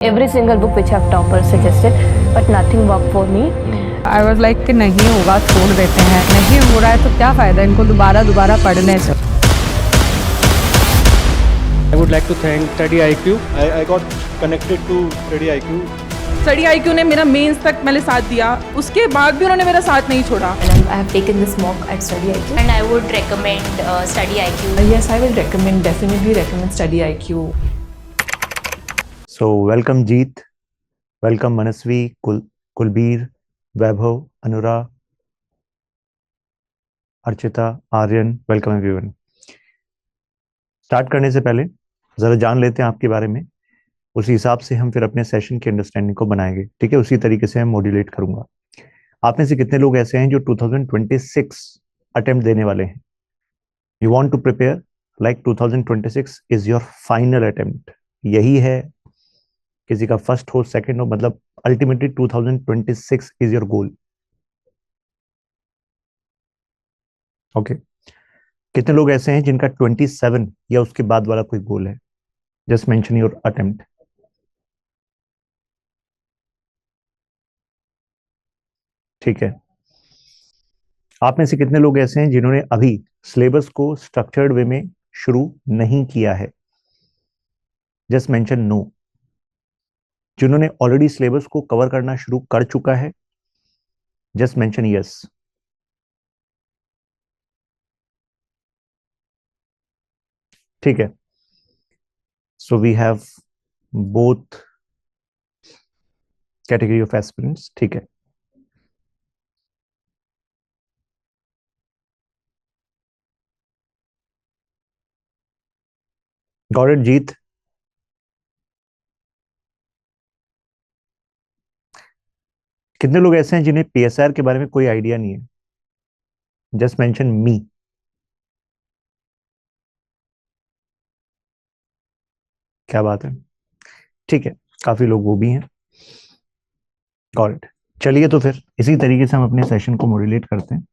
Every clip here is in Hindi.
Every single book which have toppers suggested, but nothing worked for me. I was like कि नहीं होगा छोड़ देते हैं, नहीं हो रहा है तो क्या फायदा इनको दोबारा पढ़ने से. I would like to thank Study IQ. I got connected to Study IQ. Study IQ ने मेरा मेंस तक मैंने साथ दिया, उसके बाद भी उन्होंने मेरा साथ नहीं छोड़ा. And I have taken this mock at Study IQ. And I would recommend Study IQ. Yes, I will definitely recommend Study IQ. So welcome Jeet, welcome Manasvi, Kulbir, Vaibhav, Anura, Archita, Aryan, welcome everyone. Start करने से पहले जरा जान लेते हैं आपके बारे में, उसी हिसाब से हम फिर अपने सेशन की अंडरस्टैंडिंग को बनाएंगे. ठीक है, उसी तरीके से मैं मॉड्यूलेट करूंगा. आप में से कितने लोग ऐसे हैं जो 2026 अटेम्प्ट देने वाले हैं? You want to prepare like 2026 is your final attempt. यही है, किसी का फर्स्ट हो सेकंड हो, मतलब ultimately 2026 is your goal. Okay, कितने लोग ऐसे हैं जिनका 27 या उसके बाद वाला कोई गोल है? Just mention your attempt. ठीक है, आप में से कितने लोग ऐसे हैं जिन्होंने अभी सिलेबस को स्ट्रक्चर्ड वे में शुरू नहीं किया है? Just mention no. जिन्होंने ऑलरेडी सिलेबस को कवर करना शुरू कर चुका है, जस्ट मेंशन यस. ठीक है, so we have both category of aspirants. ठीक है, गॉट इट जीत. कितने लोग ऐसे हैं जिन्हें पीएसआर के बारे में कोई आइडिया नहीं है? जस्ट मेंशन मी. क्या बात है, ठीक है, काफी लोग वो भी हैं. Got it. चलिए तो फिर इसी तरीके से हम अपने सेशन को मॉड्यूलेट करते हैं.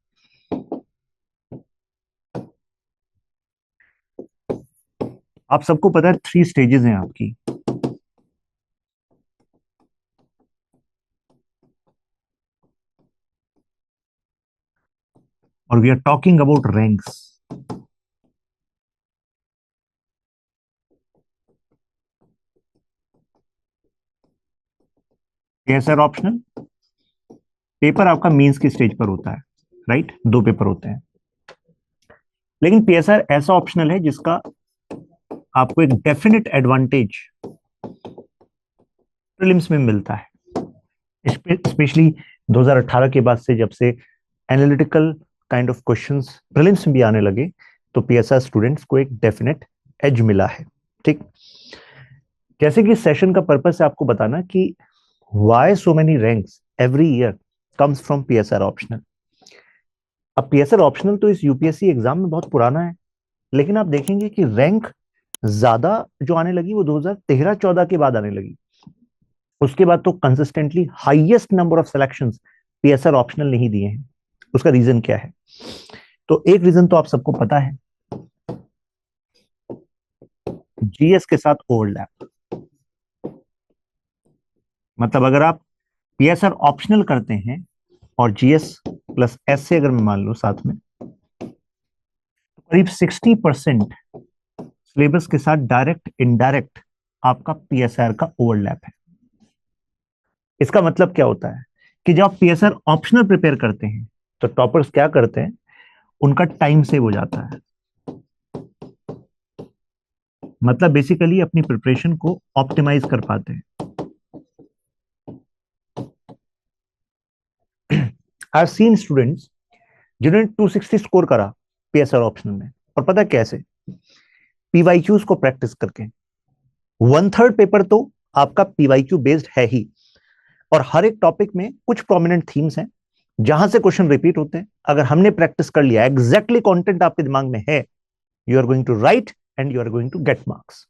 आप सबको पता है 3 स्टेजेस हैं आपकी. और we are talking about ranks. PSIR optional paper आपका मींस की स्टेज पर होता है, राइट? 2 पेपर होते हैं. लेकिन पीएसआर ऐसा ऑप्शनल है जिसका आपको एक डेफिनेट एडवांटेज प्रीलिम्स में मिलता है. स्पेशली 2018 के बाद से, जब से analytical kind of questions prelims में भी आने लगे, तो पीएसआर स्टूडेंट्स को एक डेफिनेट एज मिला है. ठीक, जैसे कि सेशन का पर्पस है आपको बताना कि why so many ranks every year comes from PSR optional. अब पीएसआर ऑप्शनल तो इस यूपीएससी एग्जाम में बहुत पुराना है, लेकिन आप देखेंगे कि रैंक ज्यादा जो आने लगी वो 2013-14 के बाद आने लगी. उसके बाद तो consistently highest number of selections PSR optional नहीं दिए हैं. उसका रीजन क्या है? तो एक रीजन तो आप सबको पता है, जीएस के साथ ओवरलैप. मतलब अगर आप पीएसआर ऑप्शनल करते हैं और जीएस प्लस एस से अगर मैं मान लूं साथ में, तो करीब 60% सिलेबस के साथ डायरेक्ट इनडायरेक्ट आपका पीएसआर का ओवरलैप है. इसका मतलब क्या होता है कि जब आप पीएसआर ऑप्शनल प्रिपेयर करते हैं तो टॉपर्स क्या करते हैं, उनका टाइम सेव हो जाता है. मतलब बेसिकली अपनी प्रिपरेशन को ऑप्टिमाइज कर पाते हैं. आई हैव सीन स्टूडेंट्स जिन्होंने 260 स्कोर करा पीएसआर ऑप्शनल में, और पता है कैसे? पीवाईक्यूज को प्रैक्टिस करके. 1/3 पेपर तो आपका पीवाईक्यू बेस्ड है ही, और हर एक टॉपिक में कुछ प्रोमिनेंट थीम्स हैं जहां से क्वेश्चन रिपीट होते हैं. अगर हमने प्रैक्टिस कर लिया, एग्जैक्टली कंटेंट आपके दिमाग में है, you are going to write and you are going to get marks.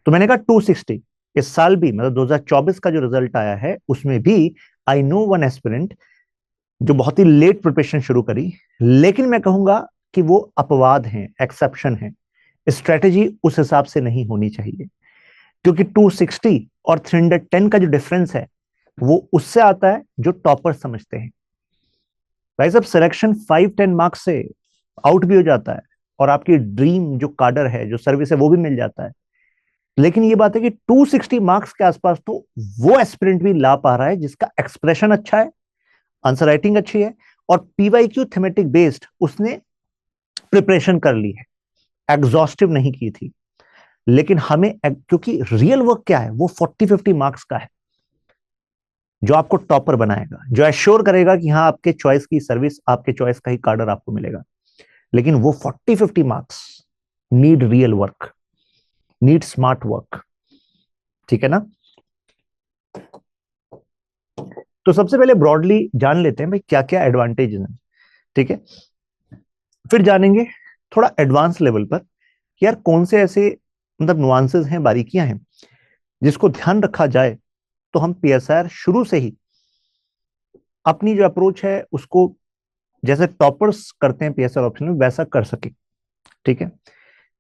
तो मैंने कहा 260 इस साल भी, मतलब 2024 का जो रिजल्ट आया है उसमें भी आई नो वन एस्पिरेंट जो बहुत ही लेट प्रिपरेशन शुरू करी, लेकिन मैं कहूंगा कि वो अपवाद हैं, एक्सेप्शन है. स्ट्रेटेजी उस हिसाब से नहीं होनी चाहिए. क्योंकि 260 और 310 का जो डिफरेंस है वो उससे आता है जो टॉपर समझते हैं। भाई साहब सिलेक्शन 5-10 मार्क्स से आउट भी हो जाता है और आपकी ड्रीम जो काडर है, जो सर्विस है, वो भी मिल जाता है। लेकिन ये बात है कि 260 मार्क्स के आसपास तो वो एस्पिरेंट भी ला पा रहा है जिसका एक्सप्रेशन अच्छा है, आंसर राइटिंग अच्छी है और पीवाईक्यू थीमेटिक बेस्ड उसने प्रिपरेशन कर ली है, एग्जॉस्टिव नहीं की थी। लेकिन हमें क्योंकि रियल वर्क क्या है, वो 40-50 मार्क्स का है जो आपको टॉपर बनाएगा, जो एश्योर करेगा कि हाँ आपके चॉइस की सर्विस, आपके चॉइस का ही कार्डर आपको मिलेगा। लेकिन वो 40-50 marks need real work, need smart work. ठीक है ना? तो सबसे पहले ब्रॉडली जान लेते हैं भाई क्या क्या एडवांटेज हैं। ठीक है, फिर जानेंगे थोड़ा एडवांस लेवल पर कि यार कौन से ऐसे मतलब नुआंसेस हैं, बारीकियां हैं जिसको ध्यान रखा जाए तो हम पीएसआर शुरू से ही अपनी जो अप्रोच है उसको जैसे टॉपर्स करते हैं पीएसआर ऑप्शन में वैसा कर सके। ठीक है,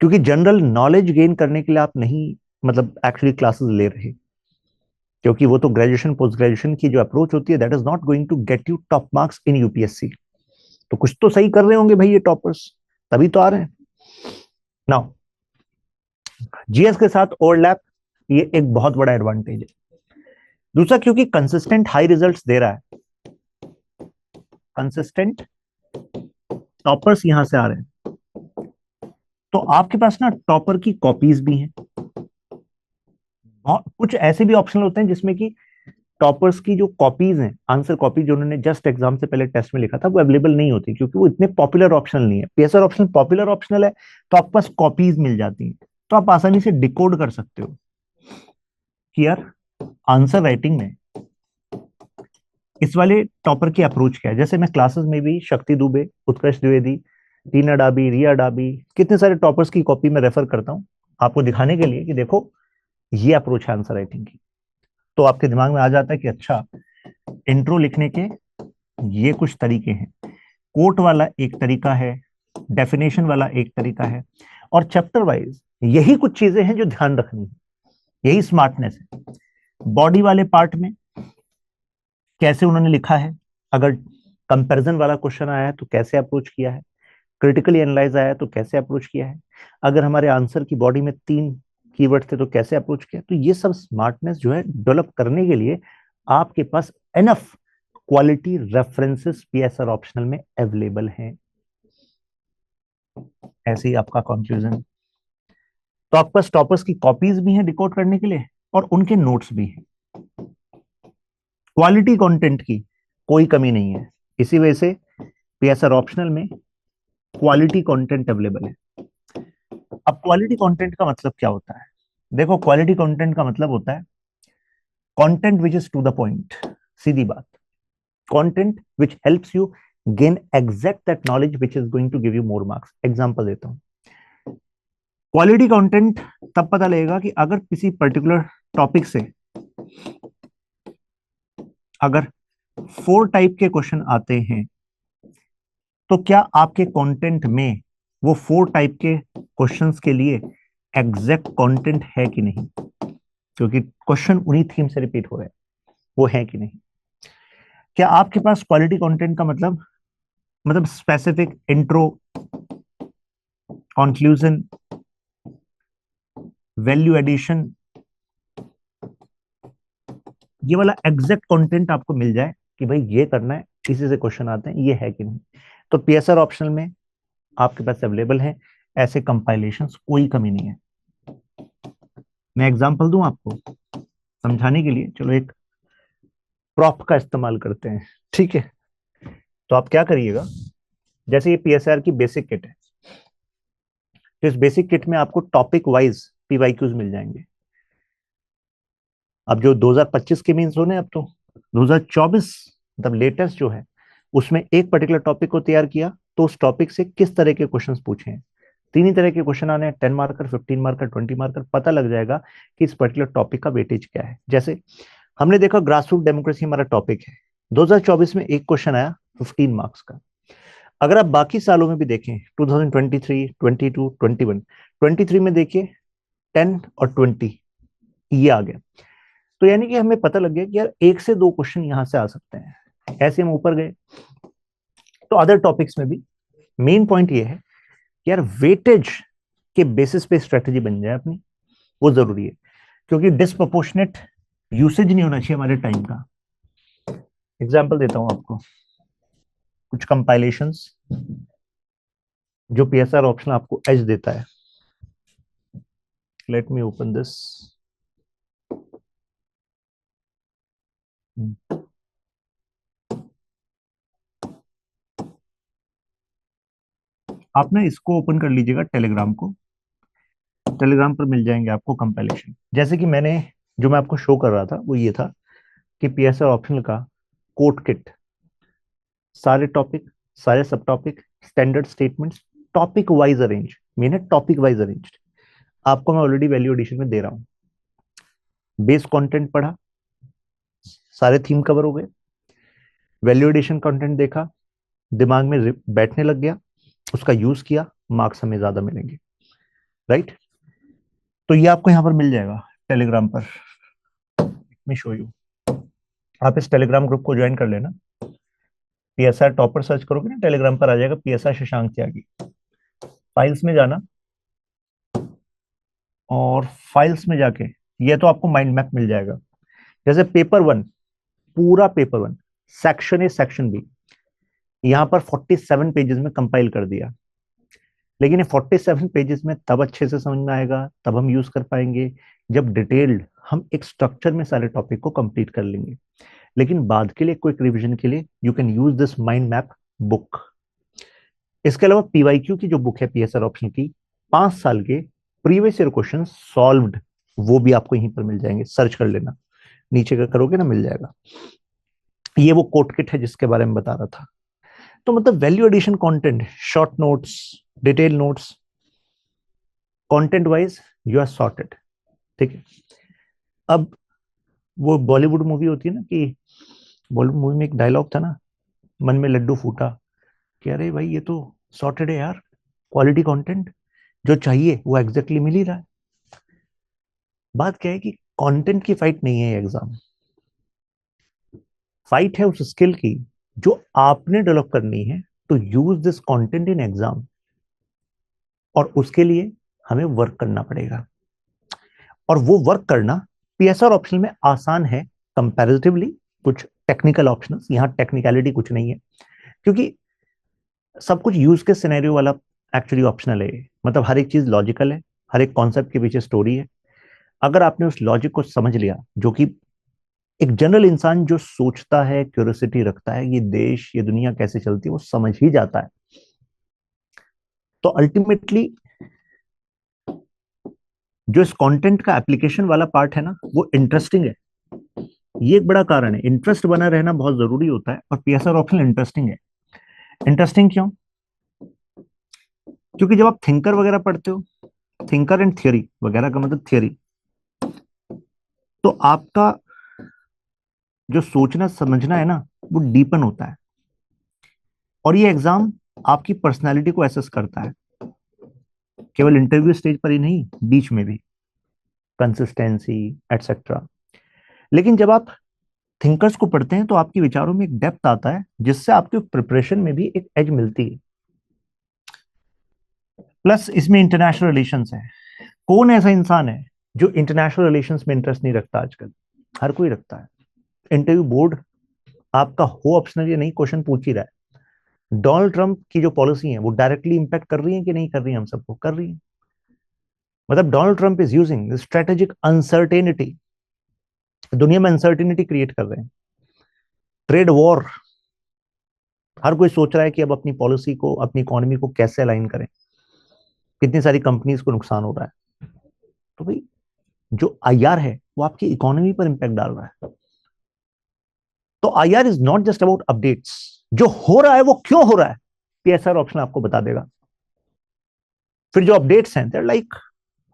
क्योंकि जनरल नॉलेज गेन करने के लिए आप नहीं मतलब एक्चुअली क्लासेस ले रहे, क्योंकि वो तो ग्रेजुएशन पोस्ट ग्रेजुएशन की जो अप्रोच होती है that is not going to get you top marks in UPSC. तो कुछ तो सही कर रहे होंगे भाई ये टॉपर्स, तभी तो आ रहे हैं। नाउ जीएस के साथ ओवरलैप, ये एक बहुत बड़ा एडवांटेज है। दूसरा, क्योंकि कंसिस्टेंट हाई रिजल्ट्स दे रहा है, कंसिस्टेंट टॉपर्स यहां से आ रहे हैं, तो आपके पास ना टॉपर की कॉपीज भी हैं। कुछ ऐसे भी ऑप्शनल होते हैं जिसमें कि टॉपर्स की जो कॉपीज हैं, आंसर कॉपी जो उन्होंने जस्ट एग्जाम से पहले टेस्ट में लिखा था, वो अवेलेबल नहीं होती क्योंकि वो इतने पॉपुलर ऑप्शनल नहीं है। पीएसआर ऑप्शनल पॉपुलर ऑप्शनल है तो आपके पास कॉपीज मिल जाती हैं, तो आप आसानी से डिकोड कर सकते हो कि यार आंसर राइटिंग में इस वाले टॉपर की अप्रोच क्या है। जैसे मैं क्लासेस में भी शक्ति दुबे, उत्कर्ष द्विवेदी, टीना डाबी, रिया डाबी, कितने सारे टॉपर्स की कॉपी में रेफर करता हूं आपको दिखाने के लिए कि देखो ये अप्रोच है आंसर राइटिंग की। तो आपके दिमाग में आ जाता है कि अच्छा इंट्रो लिखने के ये कुछ तरीके हैं, कोट वाला एक तरीका है, डेफिनेशन वाला एक तरीका है, और चैप्टर वाइज यही कुछ चीजें हैं जो ध्यान रखनी है, यही स्मार्टनेस है। बॉडी वाले पार्ट में कैसे उन्होंने लिखा है, अगर कंपैरिजन वाला क्वेश्चन आया है तो कैसे अप्रोच किया है, क्रिटिकली एनालाइज आया है तो कैसे अप्रोच किया है, अगर हमारे आंसर की बॉडी में 3 कीवर्ड थे तो कैसे अप्रोच किया। तो ये सब स्मार्टनेस जो है डेवलप करने के लिए आपके पास enough quality references PSR optional में अवेलेबल हैं। ऐसे ही आपका कंक्लूजन, तो आपके पास टॉपर्स की कॉपीज भी हैं डिकोड करने के लिए और उनके नोट्स भी हैं। क्वालिटी कंटेंट की कोई कमी नहीं है, इसी वजह से पीएसआर ऑप्शनल में क्वालिटी कंटेंट अवेलेबल है। अब क्वालिटी कंटेंट का मतलब क्या होता है? देखो क्वालिटी कंटेंट का मतलब होता है content which is to the point, सीधी बात, content which helps you gain exact that knowledge which is going to give you more marks. Example देता हूं, क्वालिटी कंटेंट तब पता लगेगा कि अगर किसी पर्टिकुलर टॉपिक से अगर 4 टाइप के क्वेश्चन आते हैं तो क्या आपके कंटेंट में वो 4 टाइप के क्वेश्चंस के लिए एग्जैक्ट कंटेंट है कि नहीं, क्योंकि क्वेश्चन उन्हीं थीम से रिपीट हो रहे हैं, वो है कि नहीं। क्या आपके पास क्वालिटी कंटेंट का मतलब specific intro, conclusion, value addition, ये वाला एग्जैक्ट कंटेंट आपको मिल जाए कि भाई ये करना है, इसी से क्वेश्चन आते हैं, ये है कि नहीं। तो पीएसआर ऑप्शनल में आपके पास अवेलेबल है ऐसे कंपाइलेशंस, कोई कमी नहीं है। मैं एग्जांपल दूं आपको समझाने के लिए, चलो एक प्रॉप का इस्तेमाल करते हैं। ठीक है, तो आप क्या करिएगा, जैसे ये पीएसआर की बेसिक किट है, तो इस बेसिक किट में आपको टॉपिक वाइज पीवाईक्यूज मिल जाएंगे। अब जो 2025 के मीन्स होने, अब तो 2024 मतलब लेटेस्ट जो है उसमें एक पर्टिकुलर टॉपिक को तैयार किया, तो उस टॉपिक से किस तरह के क्वेश्चंस पूछे हैं, 3 ही तरह के क्वेश्चन आने हैं, 10 मार्कर, 15 मार्कर, 20 मार्कर। पता लग जाएगा कि इस पर्टिकुलर टॉपिक का वेटेज क्या है। जैसे हमने देखा ग्रासरूट डेमोक्रेसी हमारा टॉपिक है, 2024 में एक क्वेश्चन आया 15 मार्क्स का। अगर आप बाकी सालों में भी देखें 2023, 22, 21, 23 में देखिए 10 और 20, ये आ गया। तो यानी कि हमें पता लग गया कि यार 1 से 2 क्वेश्चन यहां से आ सकते हैं। ऐसे हम ऊपर गए तो अदर टॉपिक्स में भी मेन पॉइंट ये है कि यार वेटेज के बेसिस पे स्ट्रेटेजी बन जाए अपनी, वो जरूरी है, क्योंकि डिसप्रोपोर्शनेट यूसेज नहीं होना चाहिए हमारे टाइम का। एग्जांपल देता हूं आपको, कुछ कंपाइलेशंस जो पीएसआर ऑप्शन आपको एज देता है। Let me open this. आप ना इसको ओपन कर लीजिएगा, टेलीग्राम को। टेलीग्राम पर मिल जाएंगे आपको कंपाइलेशन। जैसे कि जो मैं आपको शो कर रहा था वो ये था कि पीएसआर ऑप्शनल का कोड किट, सारे टॉपिक, सारे सब topic, standard statements, topic wise arrange, mean है टॉपिक वाइज अरेंज्ड, आपको मैं ऑलरेडी वैल्यू एडिशन में दे रहा हूं। बेस कंटेंट पढ़ा, सारे थीम कवर हो गए, वैल्यू एडिशन कंटेंट देखा, दिमाग में बैठने लग गया, उसका यूज किया, मार्क्स हमें ज्यादा मिलेंगे, राइट। तो ये आपको यहां पर मिल जाएगा टेलीग्राम पर। मैं शो यू, आप इस टेलीग्राम ग्रुप को ज्वाइन कर लेना। पीएसआर टॉपर सर्च करोगे ना, टेलीग्राम पर आ जाएगा पीएसआर शशांक त्यागी। फाइल्स में जाना और फाइल्स में जाके ये तो आपको माइंड मैप मिल जाएगा। जैसे पेपर 1, पूरा paper 1, section A section B, यहां पर 47 पेजेस में कंपाइल कर दिया। लेकिन ये 47 पेजेस में तब अच्छे से समझ में आएगा, तब हम यूज कर पाएंगे जब डिटेल्ड हम एक स्ट्रक्चर में सारे टॉपिक को कंप्लीट कर लेंगे। लेकिन बाद के लिए क्विक रिवीजन के लिए you can use this mind map book. इसके अलावा पीवाईक्यू की जो बुक है पीएसआर ऑप्शन की, 5 साल के प्रीवियस ईयर क्वेश्चन सॉल्व्ड, वो भी आपको यहीं पर मिल जाएंगे। सर्च कर लेना, नीचे का करोगे ना मिल जाएगा। ये वो कोड किट है जिसके बारे में बता रहा था। तो मतलब value addition content, short notes, detail notes, content wise you are sorted, ठीक है। अब वो बॉलीवुड मूवी होती है ना, कि बॉलीवुड मूवी में एक डायलॉग था ना, मन में लड्डू फूटा, कि अरे भाई ये तो सॉर्टेड है यार, क्वालिटी कंटेंट जो चाहिए वो एग्जैक्टली मिल ही रहा है। बात क्या है कि कंटेंट की फाइट नहीं है एग्जाम, फाइट है उस स्किल की जो आपने डेवलप करनी है to use this content in exam, और उसके लिए हमें वर्क करना पड़ेगा। और वो वर्क करना पीएसआर ऑप्शन में आसान है कंपैरेटिवली कुछ टेक्निकल ऑप्शंस। यहां टेक्निकलिटी कुछ नहीं है, क्योंकि सब कुछ यूज के सिनेरियो वाला एक्चुअली ऑप्शनल है। मतलब हर एक चीज लॉजिकल है, हर एक कॉन्सेप्ट के पीछे स्टोरी है। अगर आपने उस लॉजिक को समझ लिया, जो कि एक जनरल इंसान जो सोचता है, क्यूरियोसिटी रखता है, ये देश, ये दुनिया कैसे चलती है, वो समझ ही जाता है। तो अल्टीमेटली जो इस कंटेंट का एप्लीकेशन वाला पार्ट है ना, वो इंटरेस्टिंग है। ये एक बड़ा कारण है, इंटरेस्ट बना रहना बहुत जरूरी होता है, और पीएसआर ऑप्शन इंटरेस्टिंग है। इंटरेस्टिंग क्यों? क्योंकि जब आप थिंकर वगैरह पढ़ते हो, थिंकर एंड थियरी वगैरह का मतलब थियरी, तो आपका जो सोचना समझना है ना, वो डीपन होता है। और ये एग्जाम आपकी पर्सनालिटी को एसेस करता है, केवल इंटरव्यू स्टेज पर ही नहीं, बीच में भी, कंसिस्टेंसी एटसेट्रा। लेकिन जब आप थिंकर्स को पढ़ते हैं तो आपके विचारों में एक डेप्थ आता है, जिससे आपके प्रिपरेशन में भी एक एज मिलती है। प्लस इसमें इंटरनेशनल रिलेशंस है। कौन ऐसा इंसान है जो इंटरनेशनल रिलेशंस में इंटरेस्ट नहीं रखता? आजकल हर कोई रखता है। इंटरव्यू बोर्ड आपका हो ऑप्शनल या नहीं क्वेश्चन पूछ ही रहा है। डोनाल्ड ट्रंप की जो पॉलिसी है वो डायरेक्टली इंपैक्ट कर रही है कि नहीं कर रही है? हम सबको कर रही है। मतलब Donald Trump is using strategic uncertainty, दुनिया में अनसर्टेनिटी क्रिएट कर रहे हैं। ट्रेड वॉर, हर कोई सोच रहा है कि अब अपनी पॉलिसी को, अपनी इकोनॉमी को कैसे अलाइन करें। कितनी सारी कंपनीज को नुकसान हो रहा है। तो भाई जो आईआर है वो आपकी इकोनॉमी पर इंपैक्ट डाल रहा है। तो IR is not just about updates, जो हो रहा है वो क्यों हो रहा है, पीएसआर ऑप्शन आपको बता देगा। फिर जो अपडेट्स हैं, देयर लाइक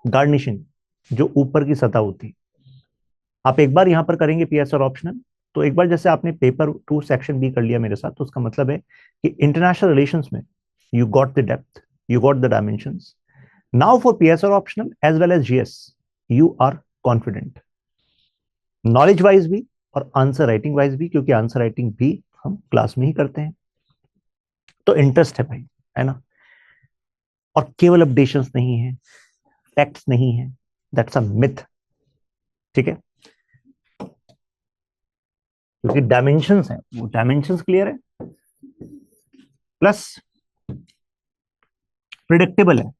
गार्निशिंग, जो ऊपर की सतह होती। आप एक बार यहां पर करेंगे पीएसआर ऑप्शनल, तो एक बार जैसे आपने पेपर 2 सेक्शन बी कर लिया मेरे साथ, तो उसका मतलब है कि इंटरनेशनल रिलेशंस में you got the depth, you got the dimensions. Now for PSR optional as well as GS, you are confident. Knowledge wise भी और आंसर राइटिंग वाइज भी, क्योंकि आंसर राइटिंग भी हम क्लास में ही करते हैं। तो इंटरेस्ट है भाई, है ना। और केवल अपडेशंस नहीं है, फैक्ट्स नहीं है, दैट्स अ मिथ, ठीक है। क्योंकि डायमेंशंस हैं, वो डायमेंशंस क्लियर है, प्लस प्रिडिक्टेबल है।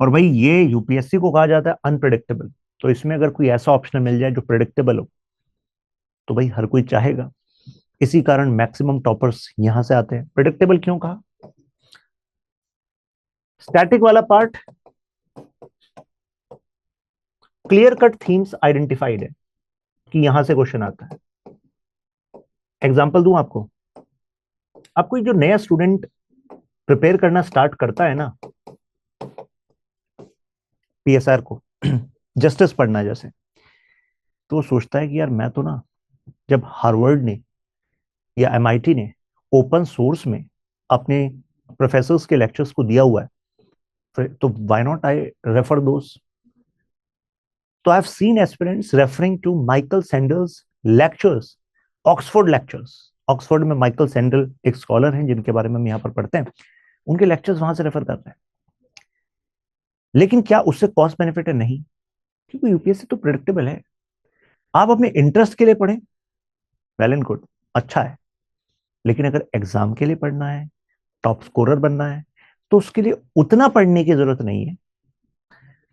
और भाई ये यूपीएससी को कहा जाता है अनप्रिडिक्टेबल, तो इसमें अगर कोई ऐसा ऑप्शन मिल जाए जो प्रिडिक्टेबल हो तो भाई हर कोई चाहेगा। इसी कारण मैक्सिमम टॉपर्स यहां से आते हैं। प्रिडिक्टेबल क्यों कहा? स्टैटिक वाला part clear cut themes identified है कि यहां से क्वेश्चन आता है। एग्जांपल दूं आपको, आपको जो नया स्टूडेंट प्रिपेयर करना स्टार्ट करता है ना पीएसआर को, जस्टिस पढ़ना जैसे, तो वो सोचता है कि यार मैं तो ना, जब हार्वर्ड ने या एमआईटी ने ओपन सोर्स में अपने प्रोफेसर्स के लेक्चर्स को दिया हुआ है, तो why not I refer those. तो I have seen aspirants referring to Michael Sandel's lectures, Oxford lectures. Oxford में माइकल सैंडल एक स्कॉलर हैं जिनके बारे में हम यहाँ पर पढ़ते हैं, उनके लेक्चर्स वहां से रेफर कर रहे हैं। लेकिन क्या उससे कॉस्ट बेनिफिट है? नहीं, क्योंकि यूपीएससी तो प्रेडिक्टेबल है। आप अपने इंटरेस्ट के लिए पढ़ें, वेल एंड गुड, अच्छा है। लेकिन अगर एग्जाम के लिए पढ़ना है, टॉप स्कोरर बनना है, तो उसके लिए उतना पढ़ने की जरूरत नहीं है।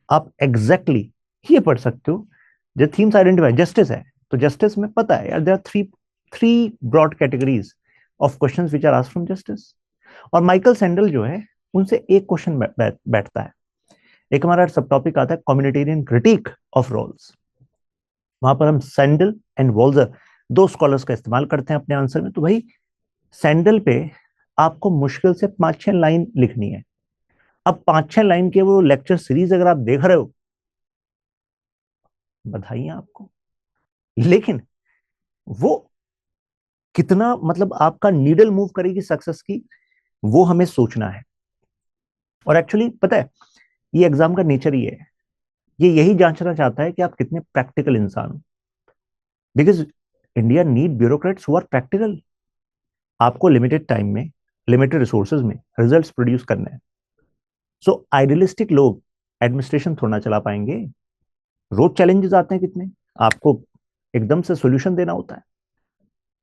आप एग्जैक्टली ये पढ़ सकते हो जो थीम्स आइडेंटिफाई। जस्टिस है तो जस्टिस में पता है यार, there are three broad categories of questions which are asked from justice. और माइकल सैंडल जो है उनसे एक क्वेश्चन बैठता है। एक हमारा सब टॉपिक आता है कम्युनिटेरियन क्रिटिक ऑफ रोल्स, वहां पर हम सैंडल एंड वॉल्जर दो स्कॉलर्स का इस्तेमाल करते हैं अपने आंसर में। तो भाई सैंडल पे आपको मुश्किल से 5-6 लाइन लिखनी है। अब 5-6 लाइन के वो लेक्चर सीरीज अगर आप देख रहे हो, बधाई आपको, लेकिन वो कितना मतलब आपका नीडल मूव करेगी सक्सेस की, वो हमें सोचना है। और एक्चुअली पता है ये एग्जाम का नेचर ही है, ये यही जांचना चाहता है कि आप कितने प्रैक्टिकल इंसान हो। Because India need bureaucrats who are practical. आपको लिमिटेड टाइम में, लिमिटेड रिसोर्सेज में रिजल्ट्स प्रोड्यूस करने हैं। सो आइडियलिस्टिक लोग एडमिनिस्ट्रेशन थोड़ा चला पाएंगे। रोज चैलेंजेस आते हैं कितने, आपको एकदम से सॉल्यूशन देना होता है।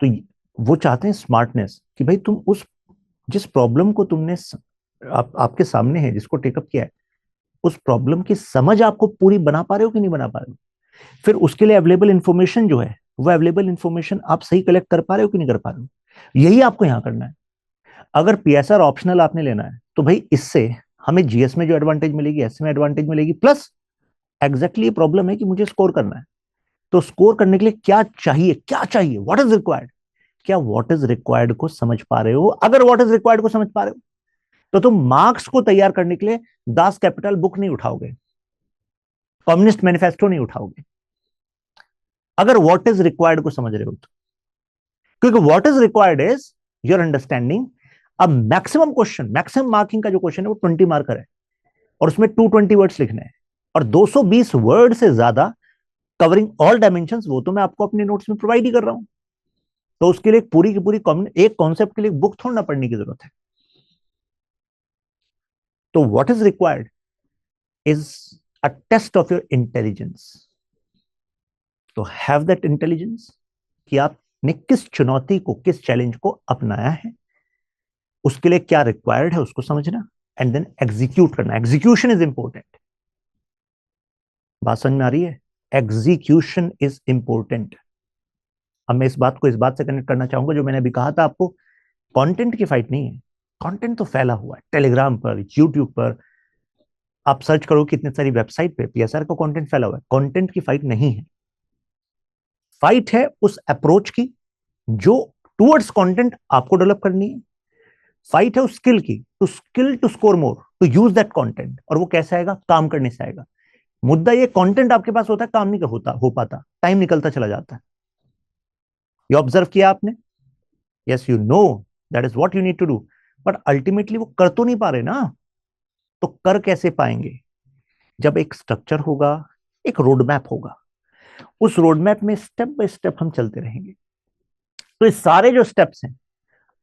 तो वो चाहते हैं स्मार्टनेस, कि भाई तुम उस जिस प्रॉब्लम को तुमने आपके सामने है, जिसको टेकअप किया है, उस प्रॉब्लम की समझ आपको पूरी बना पा रहे हो कि नहीं बना पा रहे हो। फिर उसके लिए अवेलेबल इंफॉर्मेशन जो है, वो अवेलेबल इंफॉर्मेशन आप सही कलेक्ट कर पा रहे हो कि नहीं कर पा रहे हो, यही आपको यहां करना है। अगर पीएसआर ऑप्शनल आपने लेना है तो भाई इससे हमें जीएस में जो एडवांटेज मिलेगी, एस में एडवांटेज मिलेगी, प्लस एग्जैक्टली ये प्रॉब्लम है कि मुझे स्कोर करना है। तो स्कोर करने के लिए क्या चाहिए, क्या चाहिए, व्हाट इज रिक्वायर्ड, क्या व्हाट इज रिक्वायर्ड को समझ पा रहे हो? अगर व्हाट इज रिक्वायर्ड को समझ पा रहे हो तो तुम मार्क्स को तैयार करने के लिए दास कैपिटल बुक नहीं उठाओगे, कम्युनिस्ट मैनिफेस्टो नहीं उठाओगे, अगर व्हाट इज रिक्वायर्ड को समझ रहे हो तो। क्योंकि what is required is your understanding. अब मैक्सिमम क्वेश्चन, मैक्सिमम मार्किंग का जो क्वेश्चन है वो 20 मार्कर है, और उसमें 220 वर्ड्स लिखने हैं, और 220 वर्ड से ज्यादा कवरिंग ऑल डायमेंशंस, वो तो मैं आपको अपने नोट्स में प्रोवाइड ही कर रहा हूं। तो उसके लिए पूरी की पूरी एक कॉन्सेप्ट के लिए बुक थोड़ा ना पढ़ने की जरूरत है। तो what is required is a test of your intelligence. तो हैव दैट इंटेलिजेंस कि आपने किस चुनौती को, किस चैलेंज को अपनाया है, उसके लिए क्या रिक्वायर्ड है उसको समझना, एंड देन एग्जीक्यूट करना। Execution is important. बात समझ में आ रही है? Execution is important. अब मैं इस बात को इस बात से कनेक्ट करना चाहूंगा जो मैंने अभी कहा था आपको, कंटेंट की फाइट नहीं है। कंटेंट तो फैला हुआ है टेलीग्राम पर, यूट्यूब पर, आप सर्च करो कितने सारी वेबसाइट पे पीएसआर का कंटेंट फैला हुआ है। कंटेंट की फाइट नहीं है, फाइट है उस अप्रोच की जो टुवर्ड्स कंटेंट आपको डेवलप करनी है। फाइट है उस स्किल की, to skill to score more, to use that content. और वो कैसे आएगा? काम करने से आएगा। मुद्दा ये कंटेंट आपके पास होता है, काम नहीं हो पाता, टाइम निकलता चला जाता है। ये ऑब्जर्व किया आपने? Yes, you know that is what you need to do, but ultimately वो कर तो नहीं पा रहे ना। तो कर कैसे पाएंगे? जब एक स्ट्रक्चर होगा, एक रोड मैप होगा, उस रोड मैप में स्टेप बाय स्टेप हम चलते रहेंगे। तो ये सारे जो स्टेप्स हैं,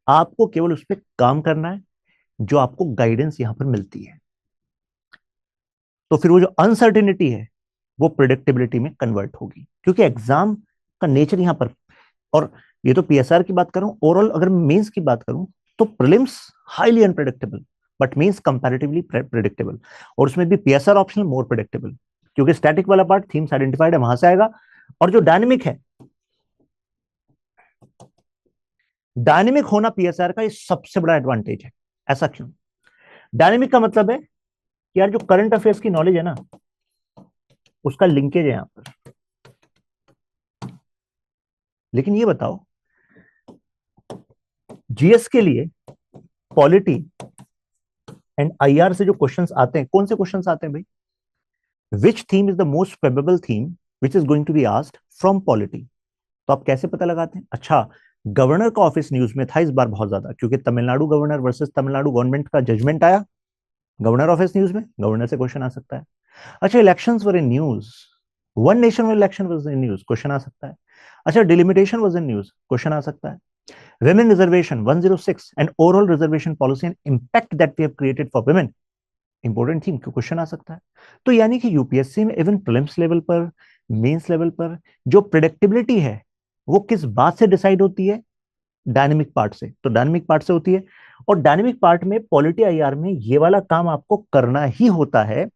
आपको केवल उस पर काम करना है, जो आपको गाइडेंस यहां पर मिलती है। तो फिर वो जो अनसर्टेनिटी है वो प्रिडिक्टेबिलिटी में कन्वर्ट होगी, क्योंकि एग्जाम का नेचर यहां पर, और ये तो पीएसआर की बात करूं, ओवरऑल अगर मेंस की बात करूं तो prelims highly unpredictable but mains comparatively predictable, और उसमें भी पीएसआर ऑप्शनल मोर प्रेडिक्टेबल, क्योंकि स्टैटिक वाला पार्ट थीम्स आइडेंटिफाइड है वहां से आएगा, और जो डायनेमिक है, डायनेमिक होना पीएसआर का ये सबसे बड़ा एडवांटेज है। ऐसा क्यों? डायनेमिक का मतलब है कि यार जो करंट अफेयर्स की नॉलेज है ना, उसका लिंकेज है यहां पर। लेकिन ये बताओ, जीएस के लिए पॉलिटी एंड आईआर से जो क्वेश्चंस आते हैं, कौन से क्वेश्चंस आते हैं भाई? Which theme is the most probable theme which is going to be asked from polity? तो आप कैसे पता लगाते हैं? अच्छा, गवर्नर का ऑफिस न्यूज में था इस बार बहुत ज्यादा, क्योंकि Tamil Nadu governor versus Tamil Nadu government का जजमेंट आया गवर्नर ऑफिस न्यूज में, गवर्नर से क्वेश्चन आ सकता है। अच्छा, elections were in news, one nation election was in news, question आ सकता है। अच्छा, delimitation was in news, question आ सकता है। Women reservation 106 and overall reservation policy and impact that we have created for women, important theme, क्यों क्वेश्चन आ सकता है। तो यानी कि यूपीएससी में इवन प्रीलिम्स लेवल पर, मेंस लेवल पर जो प्रेडिक्टेबिलिटी है वो किस बात से डिसाइड होती है? डायनेमिक पार्ट से। तो डायनेमिक पार्ट से होती है, और डायनेमिक पार्ट में पॉलिटी आईआर में ये वाला काम आपको करना ही होता है।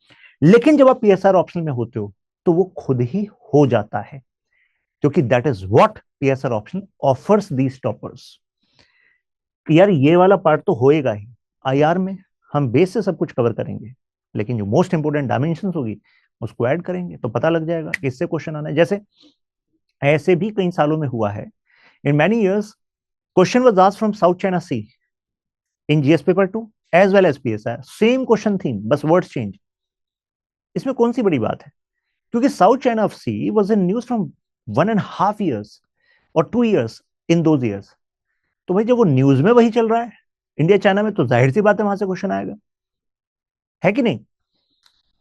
लेकिन जब आप पीएसआर ऑप्शनल में होते हो तो वो खुद ही हो जाता है, क्योंकि that is what PSR option offers these toppers. यार ये वाला पार्ट तो होएगा ही, आईआर में हम बेस से सब कुछ कवर करेंगे, लेकिन जो मोस्ट इंपोर्टेंट डायमेंशंस होगी उसको ऐड करेंगे तो पता लग जाएगा कि इससे क्वेश्चन आना है। जैसे ऐसे भी कई सालों में हुआ है, in many years question was asked from South China Sea in GS paper 2 as well as PSIR, same question theme, बस वर्ड्स चेंज। इसमें कौन सी बड़ी बात है? क्योंकि South China of sea was in news from 1.5 years और 2 years इन दोज ईयर्स। तो भाई जब वो न्यूज में वही चल रहा है इंडिया चाइना में, तो जाहिर सी बात है वहां से क्वेश्चन आएगा, है कि नहीं?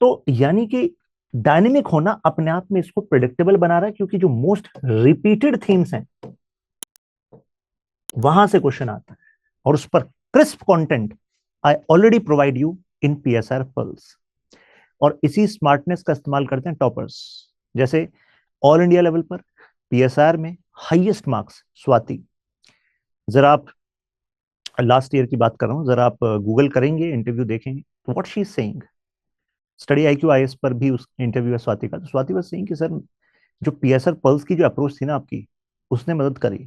तो यानी कि डायनेमिक होना अपने आप में इसको प्रेडिक्टेबल बना रहा है, क्योंकि जो मोस्ट रिपीटेड थीम्स हैं वहां से क्वेश्चन आता है, और उस पर crisp content I already provide you in PSR pulse. और इसी स्मार्टनेस का इस्तेमाल करते हैं टॉपर्स। जैसे ऑल इंडिया लेवल पर पीएसआर में हाईएस्ट मार्क्स स्वाति, जरा आप लास्ट ईयर की बात कर रहा हूं, जरा आप गूगल करेंगे, इंटरव्यू देखेंगे तो what she is saying, study IQ IAS पर भी उस इंटरव्यू है स्वाति का, तो स्वाति वाज सेइंग कि सर जो पीएसआर पल्स की जो अप्रोच थी ना आपकी, उसने मदद करी,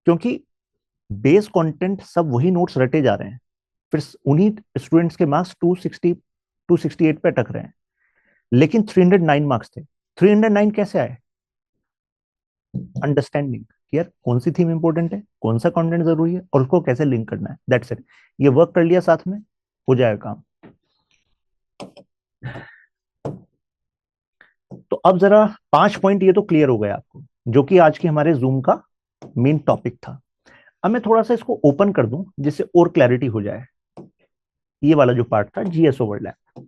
क्योंकि बेस कंटेंट सब वही नोट्स रटे जा रहे हैं, फिर उन्हीं स्टूडेंट्स के मार्क्स 260 268 पे अटक रहे हैं, लेकिन 309 मार्क्स थे। 309 कैसे आए? अंडरस्टैंडिंग यार कौन सी थीम इंपॉर्टेंट है, कौन सा कंटेंट जरूरी है, और उसको कैसे लिंक करना है, दैट्स इट। ये वर्क कर लिया साथ में, हो जाएगा काम। तो अब जरा 5 पॉइंट ये तो क्लियर हो गए आपको, जो कि आज के हमारे जूम का मेन टॉपिक था। अब मैं थोड़ा सा इसको ओपन कर दूं जिससे और क्लैरिटी हो जाए। ये वाला जो पार्ट था जीएस ओवरलैप,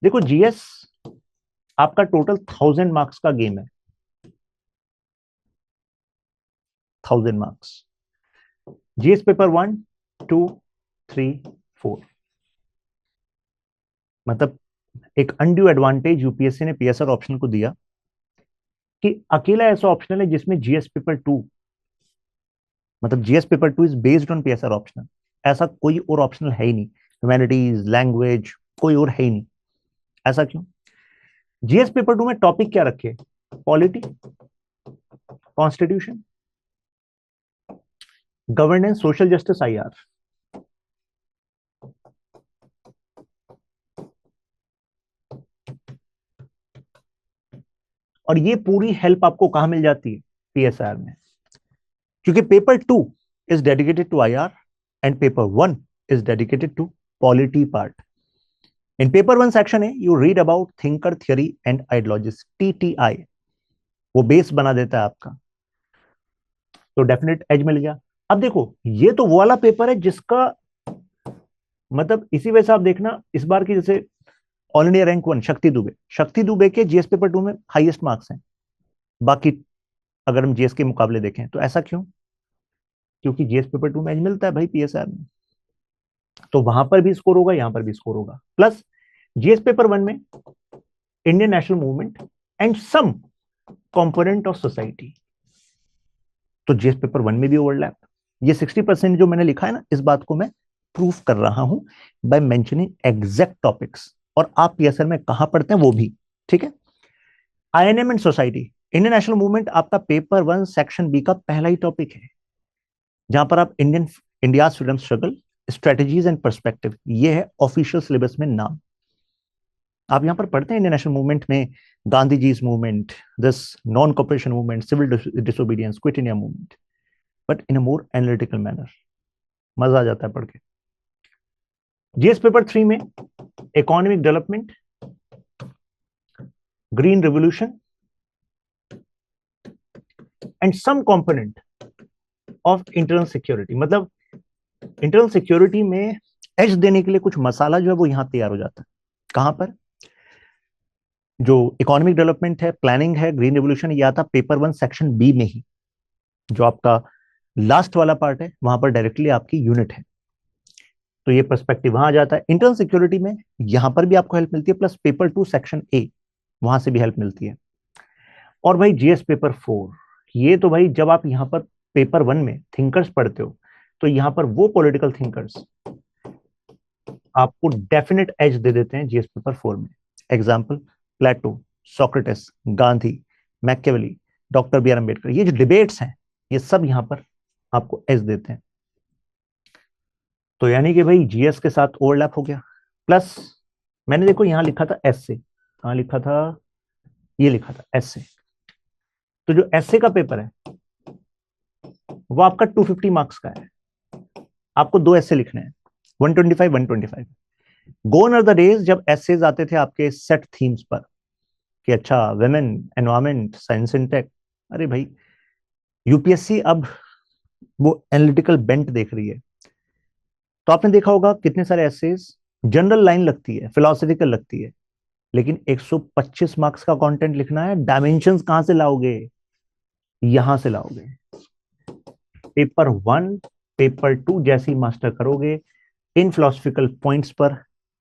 देखो जीएस आपका टोटल 1000 मार्क्स का गेम है, 1000 मार्क्स। जीएस पेपर 1 2 3 4, मतलब एक अनड्यू एडवांटेज यूपीएससी ने पीएसआर ऑप्शन को दिया कि अकेला ऐसा ऑप्शनल है जिसमें जीएस पेपर 2, मतलब GS paper 2 is based on PSR optional, ऐसा कोई और ऑप्शनल है ही नहीं, ह्यूमैनिटीज लैंग्वेज कोई और है ही नहीं। ऐसा क्यों? जीएस पेपर 2 में टॉपिक क्या रखे? Polity, constitution, governance, social justice, IR. और ये पूरी हेल्प आपको कहां मिल जाती है? पीएसआर में, क्योंकि paper 2 is dedicated to IR and paper 1 is dedicated to polity part. In paper 1 section है you read about thinker, theory and ideologies, TTI, वो बेस बना देता है आपका, तो डेफिनेट एज मिल गया। अब देखो ये तो वो वाला पेपर है जिसका मतलब इसी वजह से आप देखना इस बार की जैसे ऑल इंडिया रैंक 1 शक्ति दुबे के जीएस पेपर 2 में हाईएस्ट मार्क्स हैं। बाकी अगर हम जीएस के मुकाबले देखें तो ऐसा क्यों? क्योंकि जीएस पेपर 2 में एज मिलता है भाई पीएसआर में, तो वहां पर भी स्कोर होगा, यहां पर भी स्कोर होगा। प्लस जीएस पेपर 1 में Indian national movement and some component of society, तो जीएस पेपर 1 में भी ओवरलैप। ये 60% जो मैंने लिखा है ना, इस बात को मैं प्रूफ कर रहा हूं बाय मेंशनिंग एग्जैक्ट टॉपिक्स, और आप पीएसआर में कहां पढ़ते हैं वो भी। ठीक है, INM and society, Indian national movement आपका पेपर 1 सेक्शन बी का पहला ही टॉपिक है, जहां पर आप India freedom struggle strategies and perspective, ये है ऑफिशियल सिलेबस में नाम। आप यहां पर पढ़ते हैं इंडियन नेशनल मूवमेंट में गांधी जी's movement, this non cooperation movement, civil disobedience, quit India movement, but in a more analytical manner. मजा आ जाता है पढ़ के। जीएस पेपर 3 में economic development, green revolution and some component of internal security, मतलब इंटरनल सिक्योरिटी में एज देने के लिए कुछ मसाला जो है वो यहां तैयार हो जाता है। कहां पर? जो इकोनॉमिक डेवलपमेंट है, प्लानिंग है, ग्रीन रेवोल्यूशन, ये आता पेपर 1 सेक्शन बी में ही, जो आपका लास्ट वाला पार्ट है, वहां पर डायरेक्टली आपकी यूनिट है, तो ये पर्सपेक्टिव वहां आ जाता है। इंटरनल सिक्योरिटी में यहां पर भी आपको हेल्प मिलती है, प्लस पेपर 2 सेक्शन ए, वहां से भी हेल्प मिलती है। और भाई जीएस पेपर 4, ये तो भाई जब आप यहां पर पेपर 1 में थिंकर्स पढ़ते हो, तो यहां पर वो पॉलिटिकल थिंकर्स आपको डेफिनेट एज दे देते हैं जीएस पेपर 4 में। Example Plato, Socrates, Gandhi, Machiavelli, doctor B R Ambedkar, ये जो डिबेट्स हैं ये सब यहां पर आपको एज देते हैं। तो यानी कि भाई जीएस के साथ ओवरलैप हो गया। प्लस मैंने देखो यहां लिखा था एसए, कहां लिखा था? ये लिखा था एसए। तो जो एसए का पेपर है वो आपका 250 मार्क्स का है, आपको 2 एसए लिखने हैं, 125 125। गोन आर द डेज जब एसेज आते थे आपके सेट थीम्स पर कि अच्छा women, environment, science and tech. अरे भाई यूपीएससी अब वो एनालिटिकल बेंट देख रही है, तो आपने देखा होगा कितने सारे एसेज जनरल लाइन लगती है, फिलोसफिकल लगती है, लेकिन 125 मार्क्स का कंटेंट लिखना है। डायमेंशंस कहां से लाओगे? यहां से लाओगे। पेपर 1 पेपर 2 जैसे ही मास्टर करोगे, इन फिलोसफिकल पॉइंट्स पर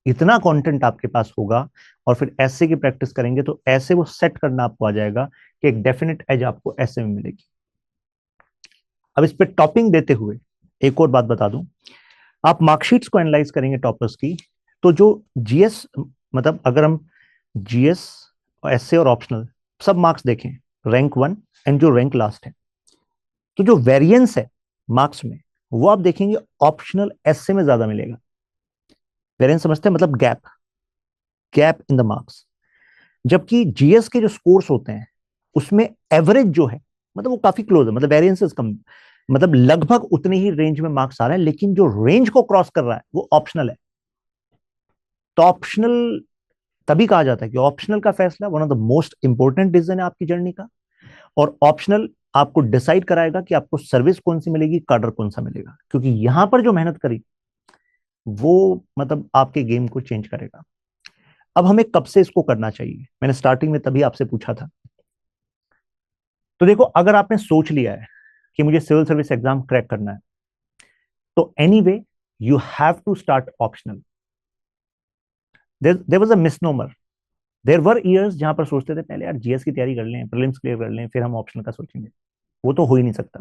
इतना कंटेंट आपके पास होगा, और फिर ऐसे की प्रैक्टिस करेंगे तो ऐसे वो सेट करना आपको आ जाएगा कि एक डेफिनेट एज आपको ऐसे में मिलेगी। अब इस पे टॉपिंग देते हुए एक और बात बता दूं, आप मार्कशीट्स को एनालाइज करेंगे टॉपर्स की, तो जो जीएस, मतलब अगर हम जीएस, एसए और ऑप्शनल सब मार्क्स देखें, रैंक 1 एंड जो रैंक लास्ट है, तो जो वेरिएंस है मार्क्स में वो आप देखेंगे ऑप्शनल एसए में ज्यादा मिलेगा। वेरिएंस समझते हैं? मतलब गैप इन द मार्क्स। जबकि जीएस के जो स्कोर्स होते हैं उसमें एवरेज जो है मतलब वो काफी क्लोज है, मतलब वेरिएंसेस कम, मतलब लगभग उतने ही रेंज में मार्क्स आ रहे हैं, लेकिन जो रेंज को क्रॉस कर रहा है वो ऑप्शनल है। तो ऑप्शनल तभी कहा जाता है कि ऑप्शनल का फैसला one of the most important decision है आपकी जर्नी का, और ऑप्शनल आपको डिसाइड कराएगा कि आपको सर्विस कौन सी मिलेगी, कार्डर कौन सा मिलेगा, क्योंकि यहां पर जो मेहनत करी वो मतलब आपके गेम को चेंज करेगा। अब हमें कब से इसको करना चाहिए, मैंने स्टार्टिंग में तभी आपसे पूछा था। तो देखो, अगर आपने सोच लिया है कि मुझे सिविल सर्विस एग्जाम क्रैक करना है, तो anyway you have to start optional. There was a misnomer, there were years जहां पर सोचते थे पहले यार जीएस की तैयारी कर लें, प्रीलिम्स क्लियर कर लें, फिर हम ऑप्शनल का सोचेंगे। वो तो हो ही नहीं सकता,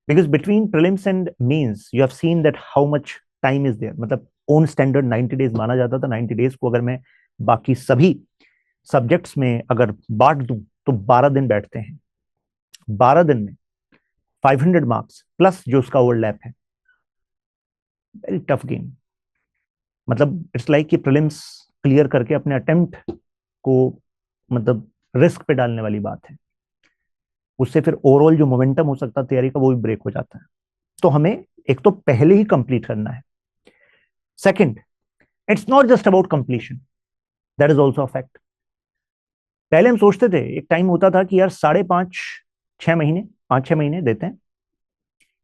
because between prelims and mains you have seen that how much time is there. मतलब ओन स्टैंडर्ड 90 डेज माना जाता था, 90 डेज को अगर मैं बाकी सभी सब्जेक्ट्स में अगर बांट दूं तो 12 दिन बैठते हैं। 12 दिन में 500 मार्क्स प्लस जो उसका ओवरलैप है, वेरी टफ गेम। मतलब इट्स लाइक कि प्रीलिम्स क्लियर करके अपने अटेम्प्ट को मतलब रिस्क पे डालने वाली बात है। उससे फिर ओवरऑल जो मोमेंटम हो सकता है तैयारी का वो भी ब्रेक हो जाता है। तो हमें एक तो पहले ही कंप्लीट करना है। Second, it's not just about completion, that is also a fact. पहले हम सोचते थे, एक टाइम होता था कि यार 5.5-6 महीने देते हैं,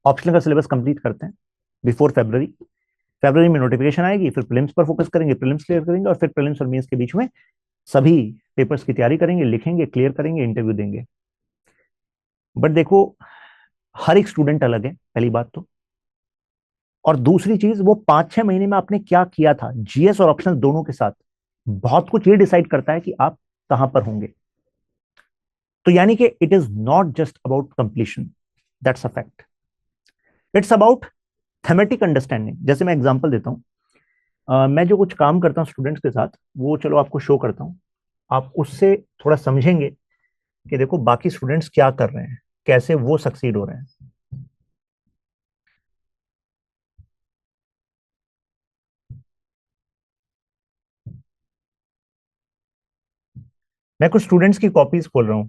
ऑप्शनल का सिलेबस कंप्लीट करते हैं बिफोर फरवरी, फरवरी में नोटिफिकेशन आएगी, फिर प्रीलिम्स पर फोकस करेंगे, प्रीलिम्स क्लियर करेंगे, और फिर प्रीलिम्स और मेंस के बीच में सभी पेपर्स की तैयारी करेंगे, लिखेंगे, क्लियर करेंगे, इंटरव्यू देंगे। बट देखो, हर एक स्टूडेंट अलग है, पहली बात तो। और दूसरी चीज, वो 5-6 महीने में आपने क्या किया था जीएस और ऑप्शंस दोनों के साथ, बहुत कुछ ये डिसाइड करता है कि आप कहां पर होंगे। तो यानी कि it is not just about completion, that's a fact, it's about thematic understanding. जैसे मैं एग्जांपल देता हूं, मैं जो कुछ काम करता हूं स्टूडेंट्स के साथ, वो चलो आपको शो करता हूं, आप उससे थोड़ा समझेंगे कि देखो बाकी स्टूडेंट्स क्या कर रहे हैं, कैसे वो सक्सीड हो रहे हैं। मैं कुछ स्टूडेंट्स की कॉपीज खोल रहा हूं,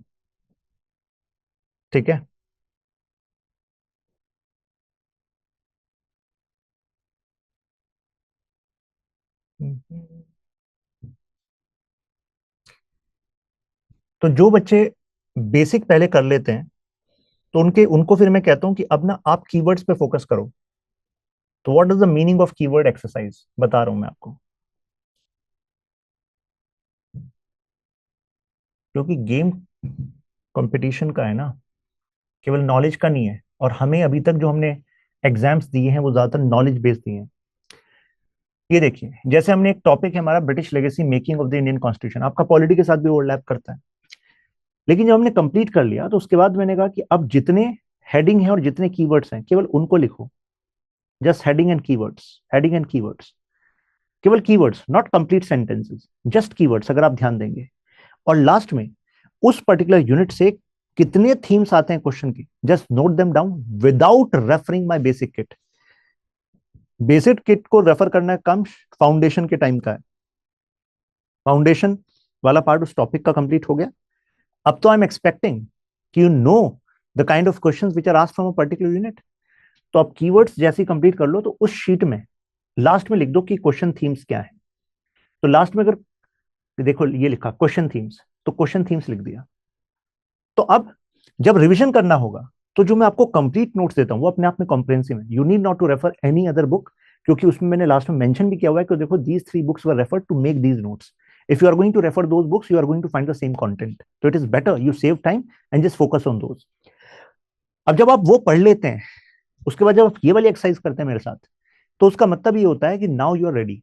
ठीक है। तो जो बच्चे बेसिक पहले कर लेते हैं, तो उनको फिर मैं कहता हूं कि अब ना आप कीवर्ड्स पे फोकस करो। तो what is the meaning of keyword exercise, बता रहा हूं मैं आपको। क्योंकि गेम कंपटीशन का है ना, केवल नॉलेज का नहीं है। और हमें अभी तक जो हमने एग्जाम्स दिए हैं वो ज्यादातर नॉलेज बेस्ड दिए हैं। ये देखिए, जैसे हमने एक टॉपिक है हमारा British legacy making of the Indian constitution, आपका पॉलिटी के साथ भी ओवरलैप करता है। लेकिन जब हमने कंप्लीट कर लिया तो उसके बाद मैंने कहा कि अब जितने हेडिंग है और जितने कीवर्ड्स हैं केवल उनको लिखो। Just heading and keywords, heading and keywords, केवल keywords, not complete sentences, just keywords, अगर आप ध्यान देंगे। और लास्ट में उस पर्टिकुलर यूनिट से कितने थीम्स आते हैं क्वेश्चन की, just note them down without referring my basic kit. Basic kit को रेफर करना है कम फाउंडेशन के टाइम का है। फाउंडेशन वाला पार्ट उस टॉपिक का कंप्लीट हो गया। अब तो आई एम एक्सपेक्टिंग कि you know the kind of questions which are asked from a particular unit. तो आप कीवर्ड्स जैसे कंप्लीट कर लो तो उस शीट में लास्ट में लिख दो कि क्वेश्चन थीम्स क्या है। तो लास्ट में अगर देखो ये लिखा क्वेश्चन थीम्स, तो क्वेश्चन थीम्स लिख दिया। तो अब जब रिवीजन करना होगा तो जो मैं आपको कंप्लीट नोट्स देता हूं वो अपने आप में कॉम्प्रिहेंसिव है। You need not to refer any other book, क्योंकि उसमें मैंने लास्ट में मेंशन भी किया हुआ है कि देखो these 3 books were referred to make these notes. If you are going to refer those books, you are going to find the same content. So it is better you save time and just focus on those. अब जब आप वो पढ़ लेते हैं, उसके बाद जब आप ये वाली एक्सरसाइज करते हैं मेरे साथ, तो उसका मतलब ये होता है कि नाउ यू आर रेडी।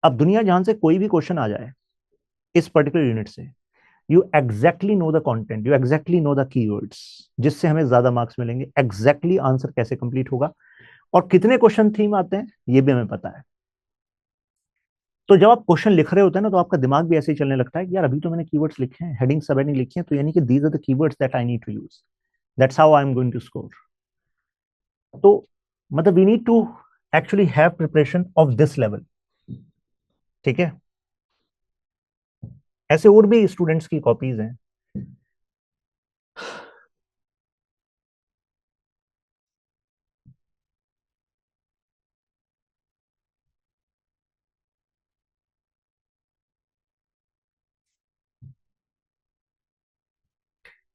अब दुनिया जहां से कोई भी क्वेश्चन आ जाए इस पर्टिकुलर यूनिट से, you exactly know the content, you exactly know the keywords, जिससे हमें ज्यादा मार्क्स मिलेंगे। एग्जैक्टली आंसर कैसे कंप्लीट होगा और कितने क्वेश्चन थीम आते हैं ये भी हमें पता है। तो जब आप क्वेश्चन लिख रहे होते हैं ना, तो आपका दिमाग भी ऐसे ही चलने लगता है कि यार अभी तो मैंने कीवर्ड्स लिखे हैं, हेडिंग सब हेडिंग लिखी है, तो यानी कि these are the keywords that I need to use, that's how I am going to score. तो मतलब we need to actually have preparation of this level, ठीक है। ऐसे और भी स्टूडेंट्स की कॉपीज हैं।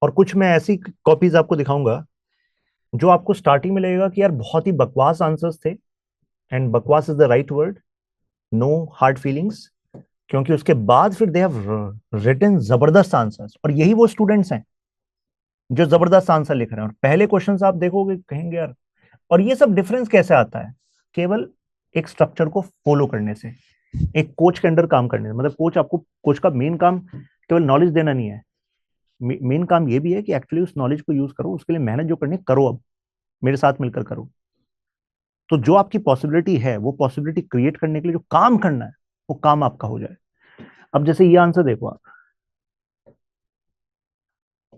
और कुछ मैं ऐसी कॉपीज आपको दिखाऊंगा जो आपको स्टार्टिंग में लगेगा कि यार बहुत ही बकवास आंसर्स थे, एंड बकवास is the right word, no hard feelings, क्योंकि उसके बाद फिर दे हैव रिटन जबरदस्त आंसर्स। और यही वो स्टूडेंट्स हैं जो जबरदस्त आंसर लिख रहे हैं। और पहले क्वेश्चंस आप देखोगे कहेंगे यार, और ये सब डिफरेंस कैसे आता है, केवल एक स्ट्रक्चर को फॉलो करने से, एक कोच के अंडर काम करने से। मतलब कोच का मेन काम केवल नॉलेज देना नहीं है, मेन काम ये भी है कि एक्चुअली उस नॉलेज को यूज करो, उसके लिए मेहनत जो करनी करो, अब मेरे साथ मिलकर करो। तो जो आपकी पॉसिबिलिटी है वो पॉसिबिलिटी क्रिएट करने के लिए जो काम करना है वो काम आपका हो जाए। अब जैसे ये आंसर देखो आप,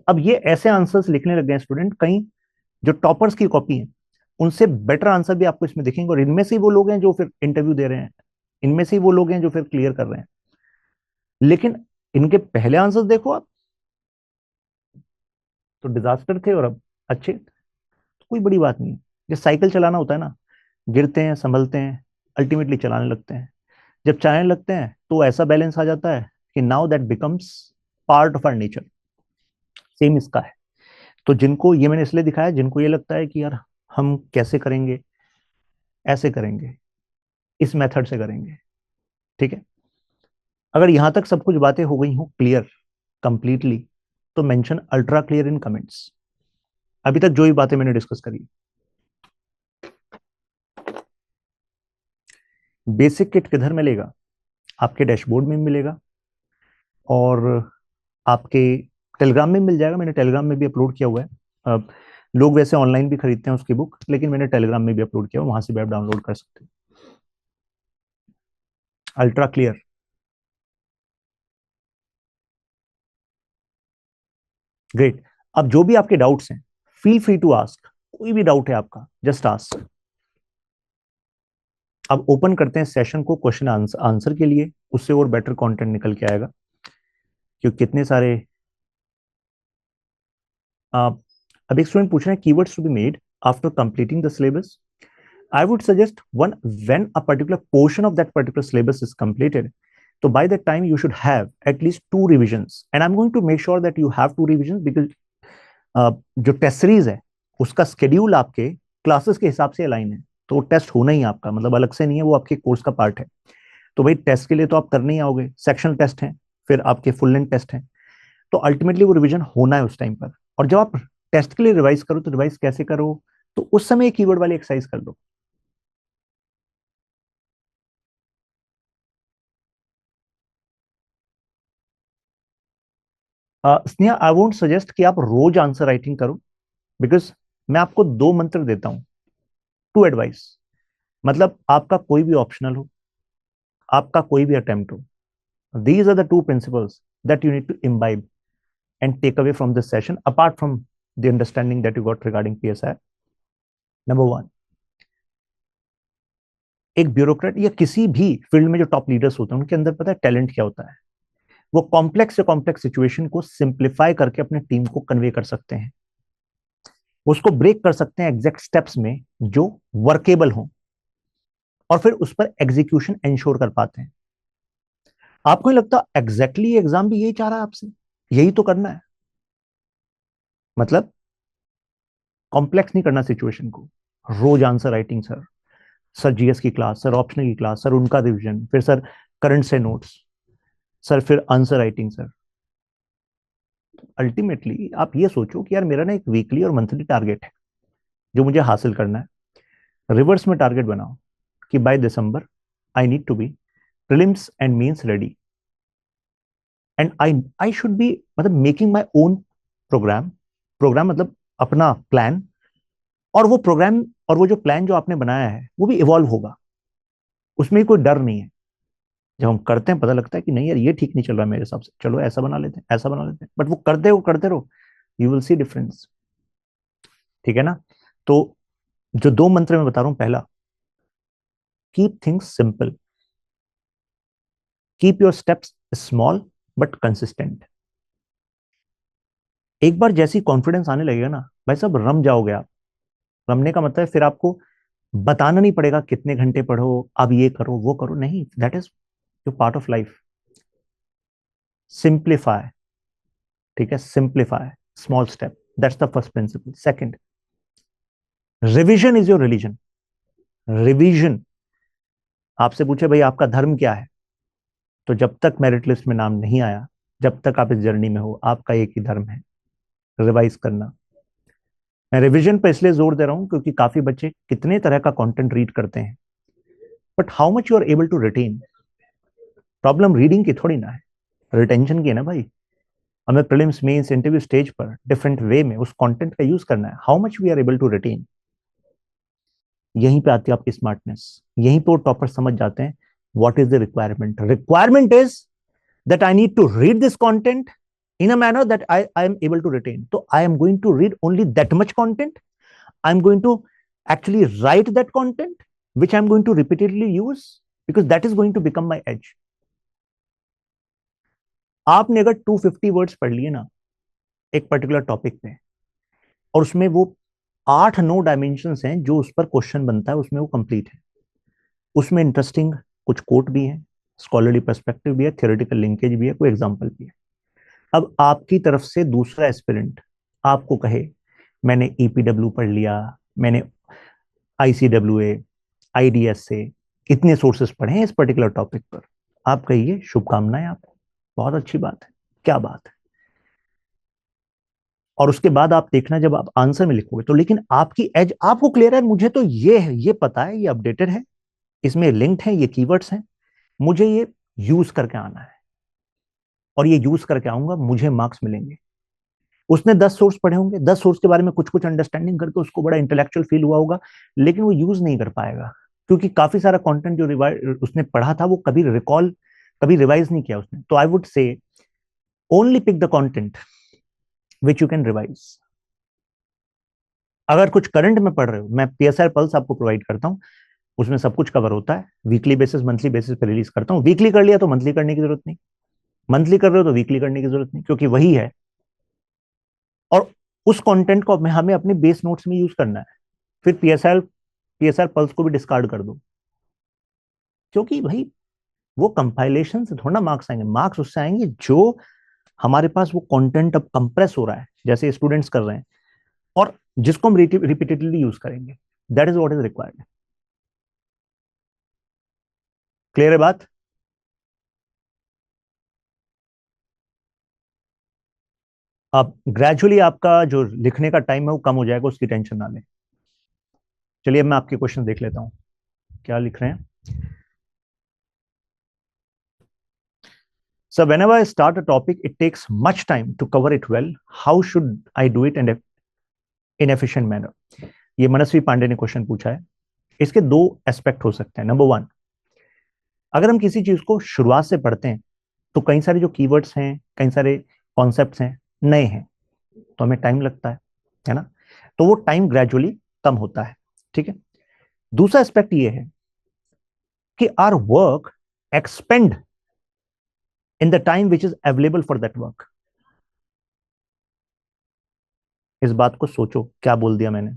अब ये ऐसे आंसर्स लिखने लग गए स्टूडेंट, कहीं जो टॉपर्स की कॉपी है उनसे बेटर आंसर भी आपको इसमें दिखेंगे। और इनमें से वो लोग हैं जो फिर इंटरव्यू दे रहे हैं, इनमें से वो लोग हैं जो फिर क्लियर कर रहे हैं। लेकिन इनके पहले आंसर्स देखो आप, तो डिजास्टर थे, और अब अच्छे। तो कोई बड़ी बात नहीं है। जो साइकिल चलाना होता है ना, गिरते हैं, संभलते हैं, अल्टीमेटली चलाने लगते हैं। जब चलाने लगते हैं तो ऐसा बैलेंस आ जाता है कि now that becomes part of our nature. Same इसका है। तो जिनको ये मैंने इसलिए दिखाया, जिनको ये लगता है कि यार हम कैसे करेंगे, ऐसे करेंगे, इस मेथड से करेंगे, ठीक है। अगर यहां तक सब कुछ बातें हो गई हो क्लियर कंप्लीटली, तो mention ultra clear in comments. अभी तक जो भी बातें मैंने डिस्कस करी। बेसिक किट किधर मिलेगा? आपके डैशबोर्ड में मिलेगा और आपके टेलीग्राम में मिल जाएगा। मैंने टेलीग्राम में भी अपलोड किया हुआ है। लोग वैसे ऑनलाइन भी खरीदते हैं उसकी बुक, लेकिन मैंने टेलीग्राम में भी अपलोड किया हुआ, वहां से भी आप डाउनलोड कर सकते हो। Ultra clear. ग्रेट। अब जो भी आपके डाउट्स हैं, फील फ्री टू आस्क। कोई भी डाउट है आपका, जस्ट आस्क। अब ओपन करते हैं सेशन को क्वेश्चन आंसर के लिए। उससे और बेटर कंटेंट निकल के आएगा, क्योंकि कितने सारे अब एक स्टूडेंट पूछ रहे हैं keywords to be made after completing the syllabus. I would suggest one, when a particular portion of that particular syllabus is completed, so by that time you should have at least 2 revisions, and I'm going to make sure that you have 2 revisions because जो टेस्ट सीरीज है उसका स्केड्यूल आपके क्लासेस के हिसाब से अलाइन है, तो टेस्ट होना ही आपका, मतलब अलग से नहीं है, वो आपके कोर्स का पार्ट है। तो भाई टेस्ट के लिए तो आप करने ही आओगे, सेक्शनल टेस्ट हैं, फिर आपके फुल लेंथ टेस्ट हैं, तो अल्टीमेटली वो रिवीजन होना है उस टाइम पर। और जब आप टेस्ट के लिए रिवाइज करो तो रिवाइज कैसे करो? तो उस समय कीवर्ड वाली एक्सरसाइज कर दो। स्नेहा, आई वोंट सजेस्ट कि आप रोज आंसर राइटिंग करो, बिकॉज मैं आपको 2 मंत्र देता हूं, 2 एडवाइस। मतलब आपका कोई भी ऑप्शनल हो, आपका कोई भी अटेम्प्ट हो, these are the 2 principles that you need to imbibe and take away from this session, apart from the understanding that you got regarding PSI। Number 1, एक ब्यूरोक्रेट या किसी भी फील्ड में जो टॉप लीडर्स होते हैं, उनके अंदर पता है टैलेंट क्या होता है? वो कॉम्प्लेक्स से कॉम्प्लेक्स सिचुएशन को सिंप्लीफाई करके अपने टीम को कन्वे कर सकते हैं, उसको ब्रेक कर सकते हैं एग्जैक्ट स्टेप्स में जो वर्केबल हो, और फिर उस पर एग्जीक्यूशन इंश्योर कर पाते हैं। आपको नहीं लगता एग्जैक्टली एग्जाम भी यही चाह रहा है आपसे? यही तो करना है, मतलब कॉम्प्लेक्स नहीं करना सिचुएशन को। रोज answer writing sir, sir GS की क्लास, सर ऑप्शनल की क्लास, सर उनका रिविजन, फिर सर करंट से नोट्स, सर फिर आंसर राइटिंग सर। अल्टीमेटली आप ये सोचो कि यार मेरा ना एक वीकली और मंथली टारगेट है जो मुझे हासिल करना है। रिवर्स में टारगेट बनाओ कि by December I need to be prelims and mains ready, and I should be, मतलब making my own program. Program मतलब अपना प्लान, और वो प्रोग्राम और वो जो प्लान जो आपने बनाया है वो भी इवॉल्व होगा, उसमें कोई डर नहीं है। जब हम करते हैं पता लगता है कि नहीं यार ये ठीक नहीं चल रहा है मेरे हिसाब से, चलो ऐसा बना लेते हैं, ऐसा बना लेते हैं, बट वो करते रहो, यू विल सी डिफरेंस। ठीक है ना? तो जो 2 मंत्र मैं बता रहा हूं, पहला, keep things simple, keep your steps small but consistent. एक बार जैसी कॉन्फिडेंस आने लगेगा ना भाई साहब, रम जाओगे आप। रमने का मतलब फिर आपको बताना नहीं पड़ेगा कितने घंटे पढ़ो, अब ये करो वो करो, नहीं, that is your part of life. Simplify, ठीक है, simplify, small step, that's the first principle. Second, revision is your religion. Revision, आपसे पूछे भाई आपका धर्म क्या है, तो जब तक मेरिट लिस्ट में नाम नहीं आया, जब तक आप इस जर्नी में हो, आपका एक ही धर्म है, रिवाइज करना। मैं रिवीजन पर इसलिए जोर दे रहा हूं क्योंकि काफी बच्चे कितने तरह का कंटेंट रीड करते हैं, but how much you are able to retain. Problem reading की थोड़ी ना है, रिटेंशन की है ना भाई। हमें प्रीलिम्स मेंस इंटरव्यू स्टेज पर डिफरेंट वे में उस कंटेंट का यूज करना है। How much we are able to retain, यहीं पे आती है आपकी स्मार्टनेस। यहीं पे वो टॉपर समझ जाते हैं what is the requirement. Requirement is that I need to read this content in a manner that I am able to retain. So I am going to read only that much content. I'm going to actually write that content, which I'm going to repeatedly use, because that is going to become my edge. आपने अगर 250 वर्ड्स पढ़ लिए ना एक पर्टिकुलर टॉपिक पे, और उसमें वो 8-9 डायमेंशंस हैं जो उस पर क्वेश्चन बनता है, उसमें वो कंप्लीट है। उसमें इंटरेस्टिंग कुछ कोट भी है, स्कॉलरली पर्सपेक्टिव भी है, थियोरेटिकल लिंकेज भी है, कोई एग्जाम्पल भी है। अब आपकी तरफ से दूसरा एस्पिरेंट आपको कहे मैंने EPW पढ़ लिया, मैंने ICWA, IDS से, इतने सोर्सेस पढ़े हैं इस पर्टिकुलर टॉपिक पर, आप कहिए शुभकामनाएं आपको, बहुत अच्छी बात है, क्या बात है। और उसके बाद आप देखना जब आप आंसर में लिखोगे तो, लेकिन आपकी एज आपको क्लियर है, मुझे तो ये है, ये पता है, ये अपडेटेड है, इसमें लिंक्ड है, ये कीवर्ड्स हैं, मुझे ये यूज करके आना है और ये यूज करके आऊंगा, मुझे मार्क्स मिलेंगे। उसने 10 सोर्स पढ़े होंगे, 10 सोर्स के बारे में कुछ कुछ अंडरस्टैंडिंग करके उसको बड़ा इंटेलेक्चुअल फील हुआ होगा, लेकिन वो यूज नहीं कर पाएगा, क्योंकि काफी सारा कंटेंट जो उसने पढ़ा था वो कभी रिकॉल, कभी रिवाइज नहीं किया उसने। तो I would say only pick the content which you can revise. अगर कुछ करंट में पढ़ रहे हो, मैं पीएसआर पल्स आपको प्रोवाइड करता हूं, उसमें सब कुछ कवर होता है, वीकली बेसिस मंथली बेसिस पे रिलीज करता हूं। वीकली कर लिया तो मंथली करने की जरूरत नहीं, मंथली कर रहे हो तो वीकली करने की जरूरत नहीं, क्योंकि वही है। और उस कंटेंट को हमें अपने बेस नोट्स में यूज करना है, फिर पीएसआर पल्स को भी डिस्कार्ड कर दो, क्योंकि भाई वो कंपाइलेशन से थोड़ा मार्क्स आएंगे, मार्क्स उससे आएंगे जो हमारे पास वो कंटेंट अब कंप्रेस हो रहा है, जैसे स्टूडेंट्स कर रहे हैं, और जिसको हम रिपीटेडली यूज करेंगे। That is what is required. Clear है बात? अब ग्रेजुअली आपका जो लिखने का टाइम है वो कम हो जाएगा, उसकी टेंशन ना लें। चलिए मैं आपके क्वेश्चन देख लेता हूं, क्या लिख रहे हैं। So whenever I start a topic, it takes much time to cover it well. How should I do it in efficient manner? ये मनस्वी पांडे ने क्वेश्चन पूछा है। इसके दो एस्पेक्ट हो सकते हैं। नंबर 1, अगर हम किसी चीज को शुरुआत से पढ़ते हैं तो कई सारे जो कीवर्ड्स हैं, कई सारे कॉन्सेप्ट्स हैं, नए हैं, तो हमें टाइम लगता है ना, तो वो टाइम ग्रेजुअली कम होता है, ठीक है। दूसरा एस्पेक्ट ये है कि our work expand in the time which is available for that work. इस बात को सोचो, क्या बोल दिया मैंने।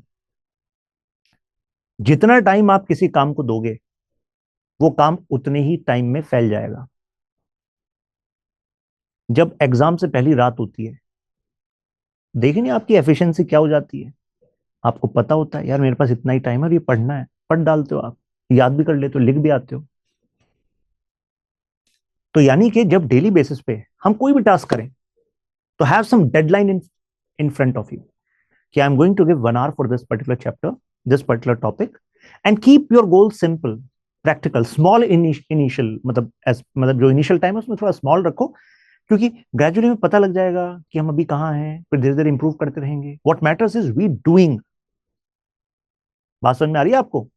जितना टाइम आप किसी काम को दोगे वो काम उतने ही टाइम में फैल जाएगा। जब एग्जाम से पहली रात होती है, देखिए नहीं आपकी एफिशिएंसी क्या हो जाती है। आपको पता होता है यार मेरे पास इतना ही टाइम है और ये पढ़ना है, पढ़ डालते हो आप, याद भी कर लेते हो, लिख भी आते हो। तो यानी कि जब डेली बेसिस पे हम कोई भी टास्क करें तो have some deadline in front of you कि I am going to give 1 hour for this particular chapter, this particular topic, and keep your goal simple, practical, small initial, मतलब जो इनिशियल टाइम है उसमें थोड़ा स्मॉल रखो, क्योंकि ग्रेजुअली में पता लग जाएगा कि हम अभी कहाँ हैं, फिर धीरे धीरे इंप्रूव करते रहेंगे। What matters is we doing. बात समझ में आ रही है आपको?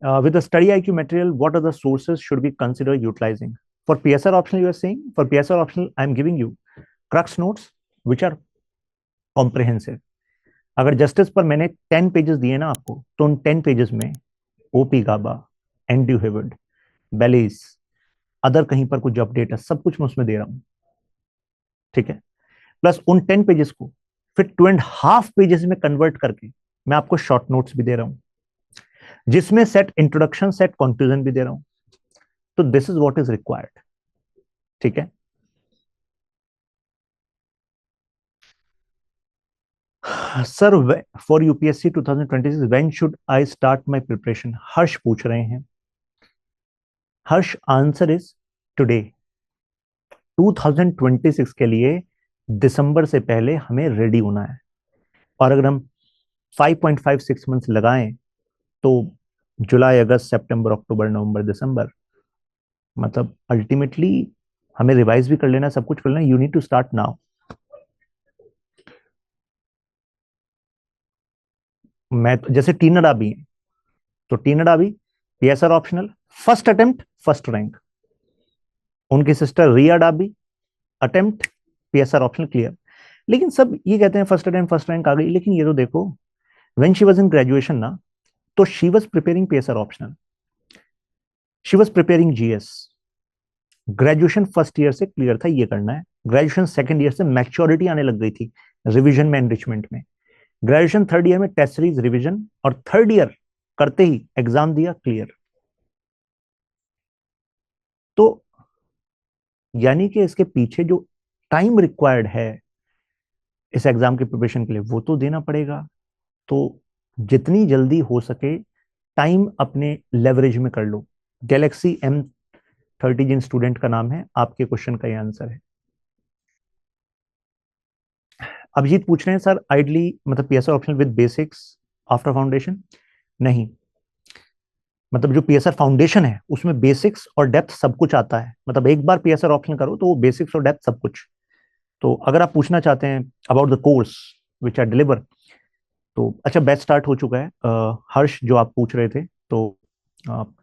With the study IQ material, what are the sources should we consider utilizing? For PSR optional, you are saying, for PSR optional, I am giving you crux notes, which are comprehensive. अगर जस्टिस पर मैंने 10 पेजेस दिए ना आपको, तो उन 10 पेजेस में ओपी गाबा, एंड्रयू हेवर्ड, बेलीज, अदर कहीं पर कुछ अपडेट है, सब कुछ मैं उसमें दे रहा हूं, ठीक है। प्लस उन 10 पेजेस को फिर 2.5 पेजेस में कन्वर्ट करके मैं आपको शॉर्ट नोट्स भी दे रहा हूं, जिसमें सेट इंट्रोडक्शन, सेट कंक्लूजन भी दे रहा हूं। तो this is what is required, ठीक है। Sir for UPSC 2026 when should I start my preparation? Harsh पूछ रहे हैं। हर्ष, आंसर इज टुडे। 2026 के लिए दिसंबर से पहले हमें रेडी होना है, और अगर हम 5.56 मंथ्स लगाएं तो जुलाई, अगस्त, सितंबर, अक्टूबर, नवंबर, दिसंबर, मतलब अल्टीमेटली हमें रिवाइज भी कर लेना, सब कुछ कर लेना। You need to start now. मैं तो जैसे टीना डाबी है, तो Tina Dabi PSR optional, first attempt first rank. उनकी sister Ria Dabi, attempt PSR optional clear. लेकिन सब ये कहते हैं फर्स्ट अटेम्प्ट फर्स्ट रैंक आ गई, लेकिन ये तो देखो, when she was in graduation ना, तो she was preparing PSR optional, she was preparing GS. Graduation first year से क्लियर था ये करना है, ग्रेजुएशन सेकंड ईयर से मैच्योरिटी आने लग गई थी रिवीजन में, एनरिचमेंट में। ग्रेजुएशन थर्ड ईयर में टेस्ट सीरीज, रिवीजन, और थर्ड ईयर करते ही एग्जाम दिया, क्लियर। तो यानी कि इसके पीछे जो टाइम रिक्वायर्ड है इस एग्जाम की प्रिपरेशन के लिए, वो तो देना पड़ेगा। तो जितनी जल्दी हो सके टाइम अपने लेवरेज में कर लो। गैलेक्सी M30 जिन स्टूडेंट का नाम है, आपके क्वेश्चन का ये आंसर है। अभिजीत पूछ रहे हैं सर आइडली मतलब PSR optional with basics after foundation. नहीं, मतलब जो पीएसआर फाउंडेशन है उसमें बेसिक्स और डेप्थ सब कुछ आता है। मतलब एक बार पीएसआर ऑप्शनल करो तो वो बेसिक्स और डेप्थ सब कुछ। तो अगर आप पूछना चाहते हैं about the course which I deliver, तो अच्छा बैच स्टार्ट हो चुका है। हर्ष जो आप पूछ रहे थे, तो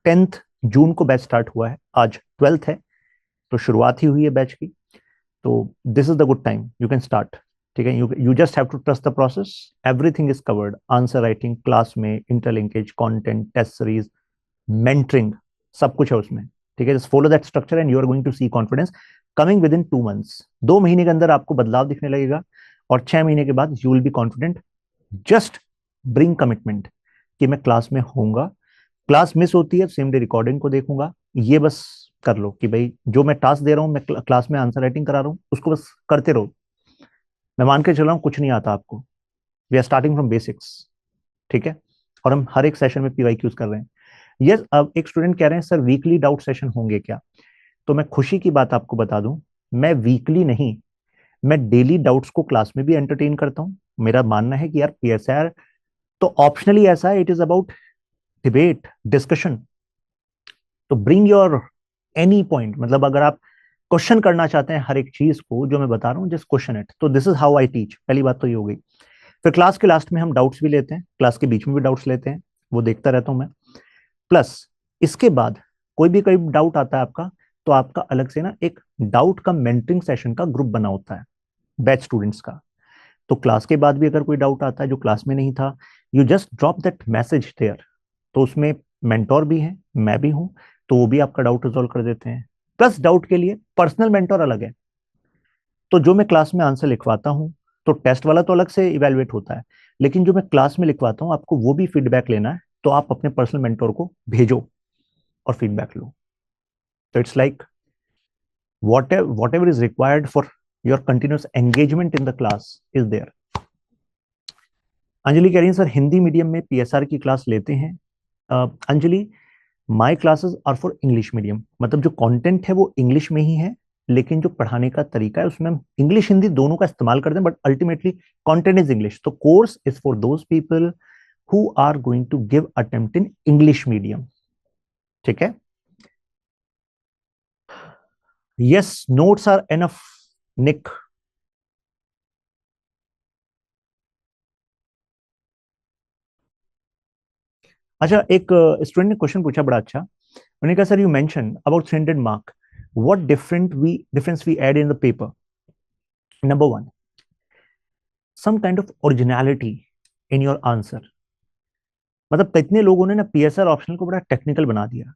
10th जून को बैच स्टार्ट हुआ है, आज 12th है, तो शुरुआत ही हुई है बैच की। तो this is the good time, you can start. ठीक है, you just have to trust the process, everything is covered. Answer writing, class में interlinkage, content, test series, mentoring, सब कुछ है उसमें। ठीक है, just follow that structure and you are going to see confidence coming within इन 2 months। 2 महीने के अंदर आपको बदलाव दिखने लगेगा और 6 महीने के बाद you will be confident. Just bring commitment कि मैं क्लास में होऊंगा, क्लास मिस होती है सेम डे रिकॉर्डिंग को देखूंगा, ये बस कर लो कि भाई जो मैं टास्क दे रहा हूं, मैं क्लास में आंसर राइटिंग करा रहा हूं, उसको बस करते रहो। मैं मान के चल रहा हूं कुछ नहीं आता आपको। We are starting from basics. ठीक है, और हम हर एक सेशन में PYQs कर रहे हैं। यस, अब एक स्टूडेंट कह रहे हैं सर वीकली डाउट सेशन होंगे क्या? तो मैं खुशी की बात आपको बता दूं, मैं वीकली नहीं, मैं डेली डाउट्स को क्लास में भी एंटरटेन करता हूं। मेरा मानना है कि यार PSR तो ऑप्शनली ऐसा है, it is about debate, discussion. तो ब्रिंग योर एनी पॉइंट, मतलब अगर आप क्वेश्चन करना चाहते हैं हर एक चीज को जो मैं बता रहा हूँ, जस्ट क्वेश्चन इट। तो this is how I teach. पहली बात तो ये हो गई। फिर क्लास के लास्ट में हम डाउट्स भी लेते हैं, क्लास के बीच में भी डाउट्स लेते हैं, वो देखता रहता हूं मैं। प्लस इसके बाद कोई डाउट आता है आपका, तो आपका अलग से ना एक डाउट का मेंटरिंग सेशन का ग्रुप बना होता है बैच स्टूडेंट्स का। तो क्लास के बाद भी अगर कोई डाउट आता है जो क्लास में नहीं था, you just drop that message there. तो उसमें मेंटोर भी है, मैं भी हूं, तो वो भी आपका डाउट रिजॉल्व कर देते हैं। प्लस डाउट के लिए पर्सनल मेंटोर अलग है। तो जो मैं क्लास में आंसर लिखवाता हूं, तो टेस्ट वाला तो अलग से इवेलुएट होता है, लेकिन जो मैं क्लास में लिखवाता हूं आपको वो भी फीडबैक लेना है, तो आप अपने पर्सनल मेंटोर को भेजो और फीडबैक लो। तो it's like whatever is required for your continuous engagement in the class is there। Anjali कह रही है सर हिंदी मीडियम में PSR की क्लास लेते हैं। Anjali, my classes are for English medium, मतलब जो कंटेंट है वो इंग्लिश में ही है, लेकिन जो पढ़ाने का तरीका है उसमें हम इंग्लिश हिंदी दोनों का इस्तेमाल करते हैं, but ultimately content is English. तो course is for those people who are going to give attempt in English medium. ठीक है, yes, notes are enough Nick. अच्छा, एक स्टूडेंट ने क्वेश्चन पूछा बड़ा अच्छा। उन्होंने कहा sir you mention about 300 mark, what difference we add in the paper? Number 1, some kind of originality in your answer. मतलब कितने लोगों ने ना PSR ऑप्शनल को बड़ा टेक्निकल बना दिया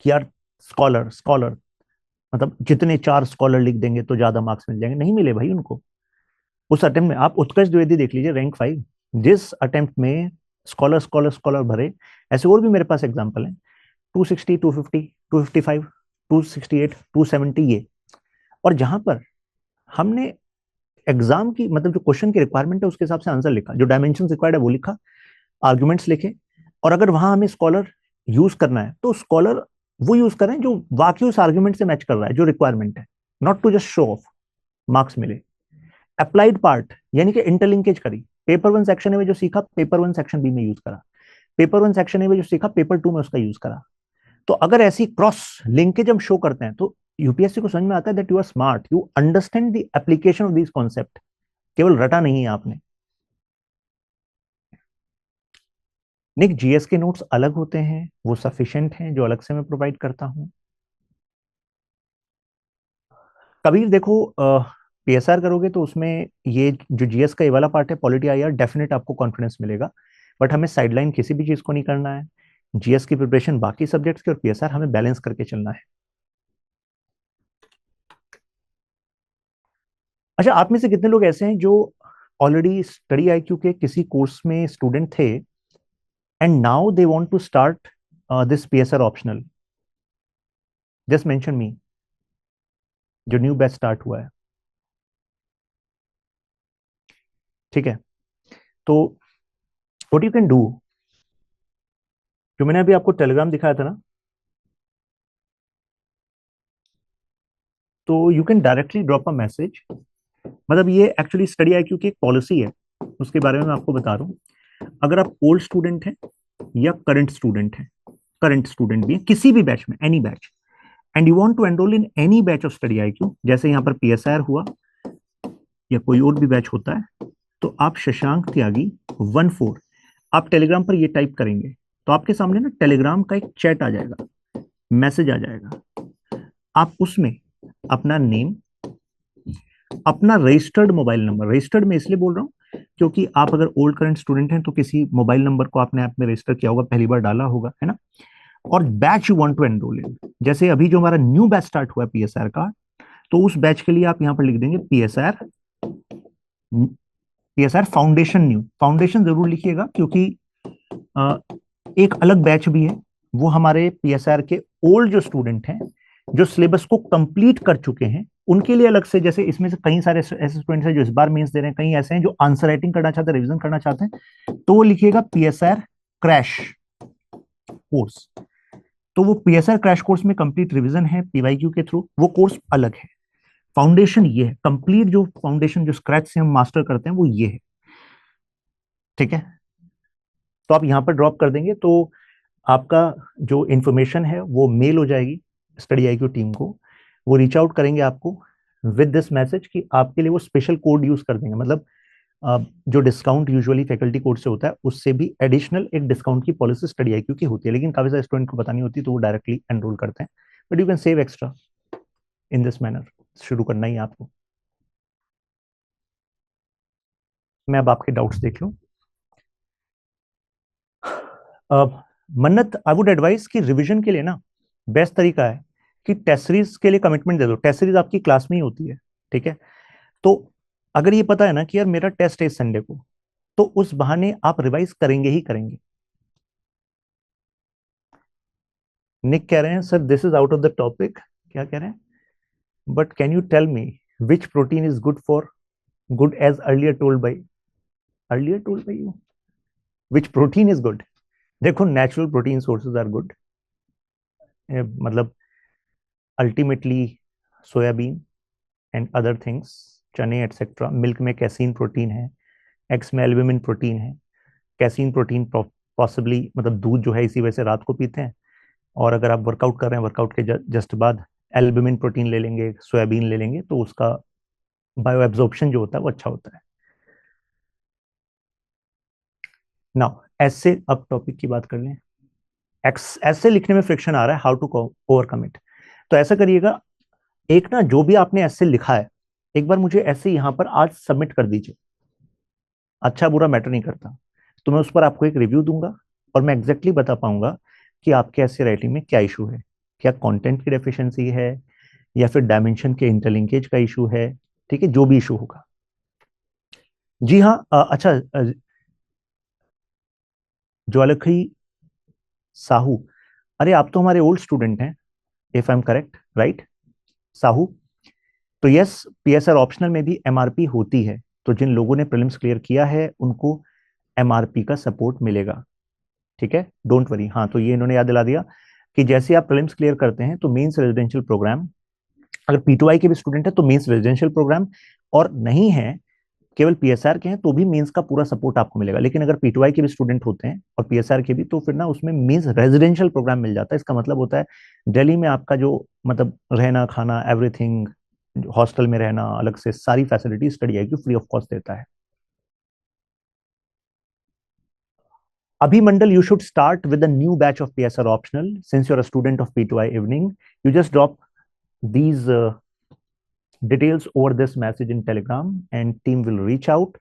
कि यार स्कॉलर स्कॉलर, मतलब जितने 4 स्कॉलर लिख देंगे तो ज्यादा मार्क्स मिल जाएंगे। नहीं मिले भाई उनको। उस अटेम्प्ट में आप उत्कर्ष द्विवेदी देख लीजिए, रैंक 5, जिस अटेम्प्ट में स्कॉलर स्कॉलर स्कॉलर भरे, ऐसे और भी मेरे पास एग्जाम्पल है, 260, 250, 255, 268, 270 ये। और जहां पर हमने एग्जाम की मतलब जो क्वेश्चन की रिक्वायरमेंट है उसके हिसाब से आंसर लिखा, जो डायमेंशन रिक्वायर्ड है वो लिखा, आर्ग्यूमेंट्स लिखे, और अगर वहां हमें स्कॉलर यूज करना है तो स्कॉलर वो यूज करें जो वाकई उस आर्ग्यूमेंट से मैच कर रहा है, जो रिक्वायरमेंट है, not to just show off marks मिले। अप्लाइड पार्ट यानी कि इंटरलिंकेज करी, पेपर 1 सेक्शन ए में जो सीखा पेपर 1 सेक्शन बी में यूज करा, पेपर 1 सेक्शन ए में जो सीखा पेपर 2 में उसका यूज करा। तो अगर ऐसी क्रॉस लिंकेज हम शो करते हैं तो यूपीएससी को समझ में आता है that you are smart, you understand the application of this concept, केवल रटा नहीं है आपने। निक, जीएस के नोट्स अलग होते हैं, वो सफिशिएंट हैं, जो अलग से मैं प्रोवाइड करता हूं। कबीर देखो, PSR करोगे तो उसमें ये जो जीएस का ये वाला पार्ट है पॉलिटी IR, डेफिनेट आपको कॉन्फिडेंस मिलेगा, बट हमें साइडलाइन किसी भी चीज को नहीं करना है। जीएस की प्रिपरेशन बाकी सब्जेक्ट्स की और PSR हमें बैलेंस करके चलना है। अच्छा, आप में से कितने लोग ऐसे हैं जो ऑलरेडी स्टडी IQ के किसी कोर्स में स्टूडेंट थे and now they want to start this PSR optional? Just mention me, जो न्यू बैच स्टार्ट हुआ है। ठीक है, तो व्हाट यू कैन डू, जो मैंने अभी आपको टेलीग्राम दिखाया था ना, तो you can directly drop a message. मतलब ये एक्चुअली स्टडी आईक्यू की एक पॉलिसी है, उसके बारे में मैं आपको बता रहा हूँ। अगर आप ओल्ड स्टूडेंट हैं या करंट स्टूडेंट हैं, करंट स्टूडेंट भी है किसी भी बैच में, any batch, and you want to enrol in any batch of study IQ, जैसे यहाँ पर पीएसआर हुआ या कोई और भी बैच होता है, तो आप शशांक त्यागी 14 आप टेलीग्राम पर ये टाइप करेंगे तो आपके सामने ना टेलीग्राम का एक चैट आ जाएगा, मैसेज आ जाएगा। आप उसमें अपना नेम, अपना रजिस्टर्ड मोबाइल नंबर, रजिस्टर्ड में इसलिए बोल रहा हूं क्योंकि आप अगर ओल्ड करंट स्टूडेंट हैं तो किसी मोबाइल नंबर को आपने ऐप में रजिस्टर किया होगा, पहली बार डाला होगा, है ना, और batch you want to enrol in. जैसे अभी जो हमारा न्यू बैच स्टार्ट हुआ है पीएसआर का, तो उस बैच के लिए आप यहां पर लिख देंगे PSR, PSR foundation new, foundation जरूर लिखिएगा क्योंकि एक अलग बैच भी है, वो हमारे पीएसआर के ओल्ड जो स्टूडेंट हैं जो सिलेबस को कंप्लीट कर चुके हैं उनके लिए अलग से, जैसे इसमें से कई सारे ऐसे स्टूडेंट्स हैं जो इस बार मेंस दे रहे हैं, कई ऐसे हैं जो आंसर राइटिंग करना चाहते हैं, रिवीजन करना चाहते हैं, तो वो लिखिएगा पीएसआर क्रैश कोर्स। तो वो पीएसआर क्रैश कोर्स में कंप्लीट रिवीजन है पीवाईक्यू के थ्रू, वो कोर्स अलग है। फाउंडेशन ये है, कंप्लीट जो फाउंडेशन जो स्क्रैच से हम मास्टर करते हैं वो ये है, ठीक है। तो आप यहां पर ड्रॉप कर देंगे तो आपका जो इंफॉर्मेशन है वो मेल हो जाएगी स्टडी आईक्यू टीम को, वो रीच आउट करेंगे आपको विद दिस मैसेज कि आपके लिए वो स्पेशल कोड यूज कर देंगे। मतलब जो डिस्काउंट यूजुअली फैकल्टी कोड से होता है उससे भी एडिशनल एक डिस्काउंट की पॉलिसी स्टडी आईक्यू की होती है, लेकिन काफी सारे स्टूडेंट को पता नहीं होती तो वो डायरेक्टली एनरोल करते हैं, but you can save extra in this manner. शुरू करना ही है आपको। मैं अब आपके डाउट्स देख लूं। मन्नत, आई वुड एडवाइस कि रिवीजन के लिए ना बेस्ट तरीका है कि टेस्ट सीरीज के लिए कमिटमेंट दे दो। टेस्ट सीरीज आपकी क्लास में ही होती है, ठीक है। तो अगर ये पता है ना कि यार मेरा टेस्ट है संडे को, तो उस बहाने आप रिवाइज करेंगे ही करेंगे। निक कह रहे हैं sir this is out of the topic, क्या कह रहे हैं, but can you tell me which protein is good for, good as earlier told by you, which protein is good. देखो natural protein sources are good, मतलब ultimately soyabean and other things, चने एटसेट्रा। मिल्क में कैसीन प्रोटीन है, एग्स में एल्ब्यूमिन प्रोटीन है। कैसीन प्रोटीन पॉसिबली मतलब दूध जो है इसी वजह से रात को पीते हैं, और अगर आप वर्कआउट कर रहे हैं वर्कआउट के जस्ट बाद एल्ब्यूमिन प्रोटीन ले लेंगे, सोयाबीन ले लेंगे, तो उसका बायो एब्जॉर्प्शन जो होता है वो अच्छा होता है। नाउ ऐसे अब टॉपिक की बात कर लें। ऐसे लिखने में फ्रिक्शन आ रहा है, हाउ टू ओवरकम इट। तो ऐसा करिएगा, एक ना जो भी आपने ऐसे लिखा है एक बार मुझे ऐसे यहां पर आज सबमिट कर दीजिए। अच्छा बुरा मैटर नहीं करता, तो मैं उस पर आपको एक रिव्यू दूंगा और मैं एग्जैक्टली बता पाऊंगा कि आपके ऐसे राइटिंग में क्या इशू है, क्या कंटेंट की डेफिशिएंसी है या फिर डायमेंशन के इंटरलिंकेज का इशू है, ठीक है, जो भी इशू होगा। जी हाँ, अच्छा, ज्वालखी साहू, अरे आप तो हमारे ओल्ड स्टूडेंट हैं if I M correct, right Sahu. तो यस, पीएसआर ऑप्शनल में भी एमआरपी होती है, तो जिन लोगों ने प्रीलिम्स क्लियर किया है उनको एमआरपी का सपोर्ट मिलेगा, ठीक है, डोंट वरी। हाँ, तो ये इन्होंने याद दिला दिया कि जैसे आप प्रीलिम्स क्लियर करते हैं तो मेंस रेजिडेंशियल प्रोग्राम, अगर पी2आई के भी स्टूडेंट है तो मेंस रेजिडेंशियल प्रोग्राम, और नहीं है केवल पीएसआर के हैं तो भी मेंस का पूरा सपोर्ट आपको मिलेगा। लेकिन अगर पी2आई के भी स्टूडेंट होते हैं और पीएसआर के भी, तो फिर ना उसमें मेंस रेजिडेंशियल प्रोग्राम मिल जाता है। इसका मतलब होता है दिल्ली में आपका जो मतलब रहना खाना एवरीथिंग, हॉस्टल में रहना, अलग से सारी facility study IQ free of cost देता है। Abhi Mandal, you should start with a new batch of PSR optional. Since you're a student of P2I evening, you just drop these details over this message in Telegram and team will reach out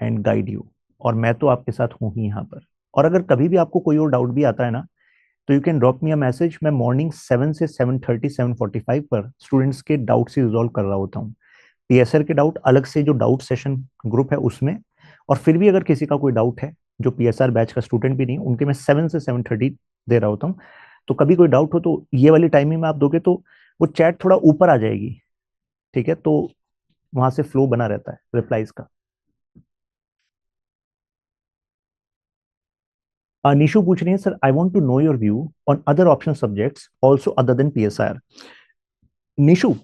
and guide you. और मैं तो आपके साथ हूँ ही यहाँ पर। और अगर कभी भी आपको कोई और डाउट भी आता है ना, तो you can drop me a message. मैं मॉर्निंग 7 से 7:30 7:45 पर स्टूडेंट्स के डाउट से रिजॉल्व कर रहा होता हूँ। पीएसआर के डाउट अलग से जो डाउट सेशन ग्रुप है उसमें, और फिर भी अगर किसी का कोई डाउट है जो पीएसआर बैच का स्टूडेंट भी नहीं, उनके मैं 7 से 7:30 दे रहा होता हूँ। तो कभी कोई डाउट हो तो ये वाली टाइमिंग में आप दोगे तो वो चैट थोड़ा ऊपर आ जाएगी, ठीक है, तो वहां से फ्लो बना रहता है रिप्लाईज का। निशु पूछ रही है sir, I want to know your view on other optional subjects also other than PSR. Nishu,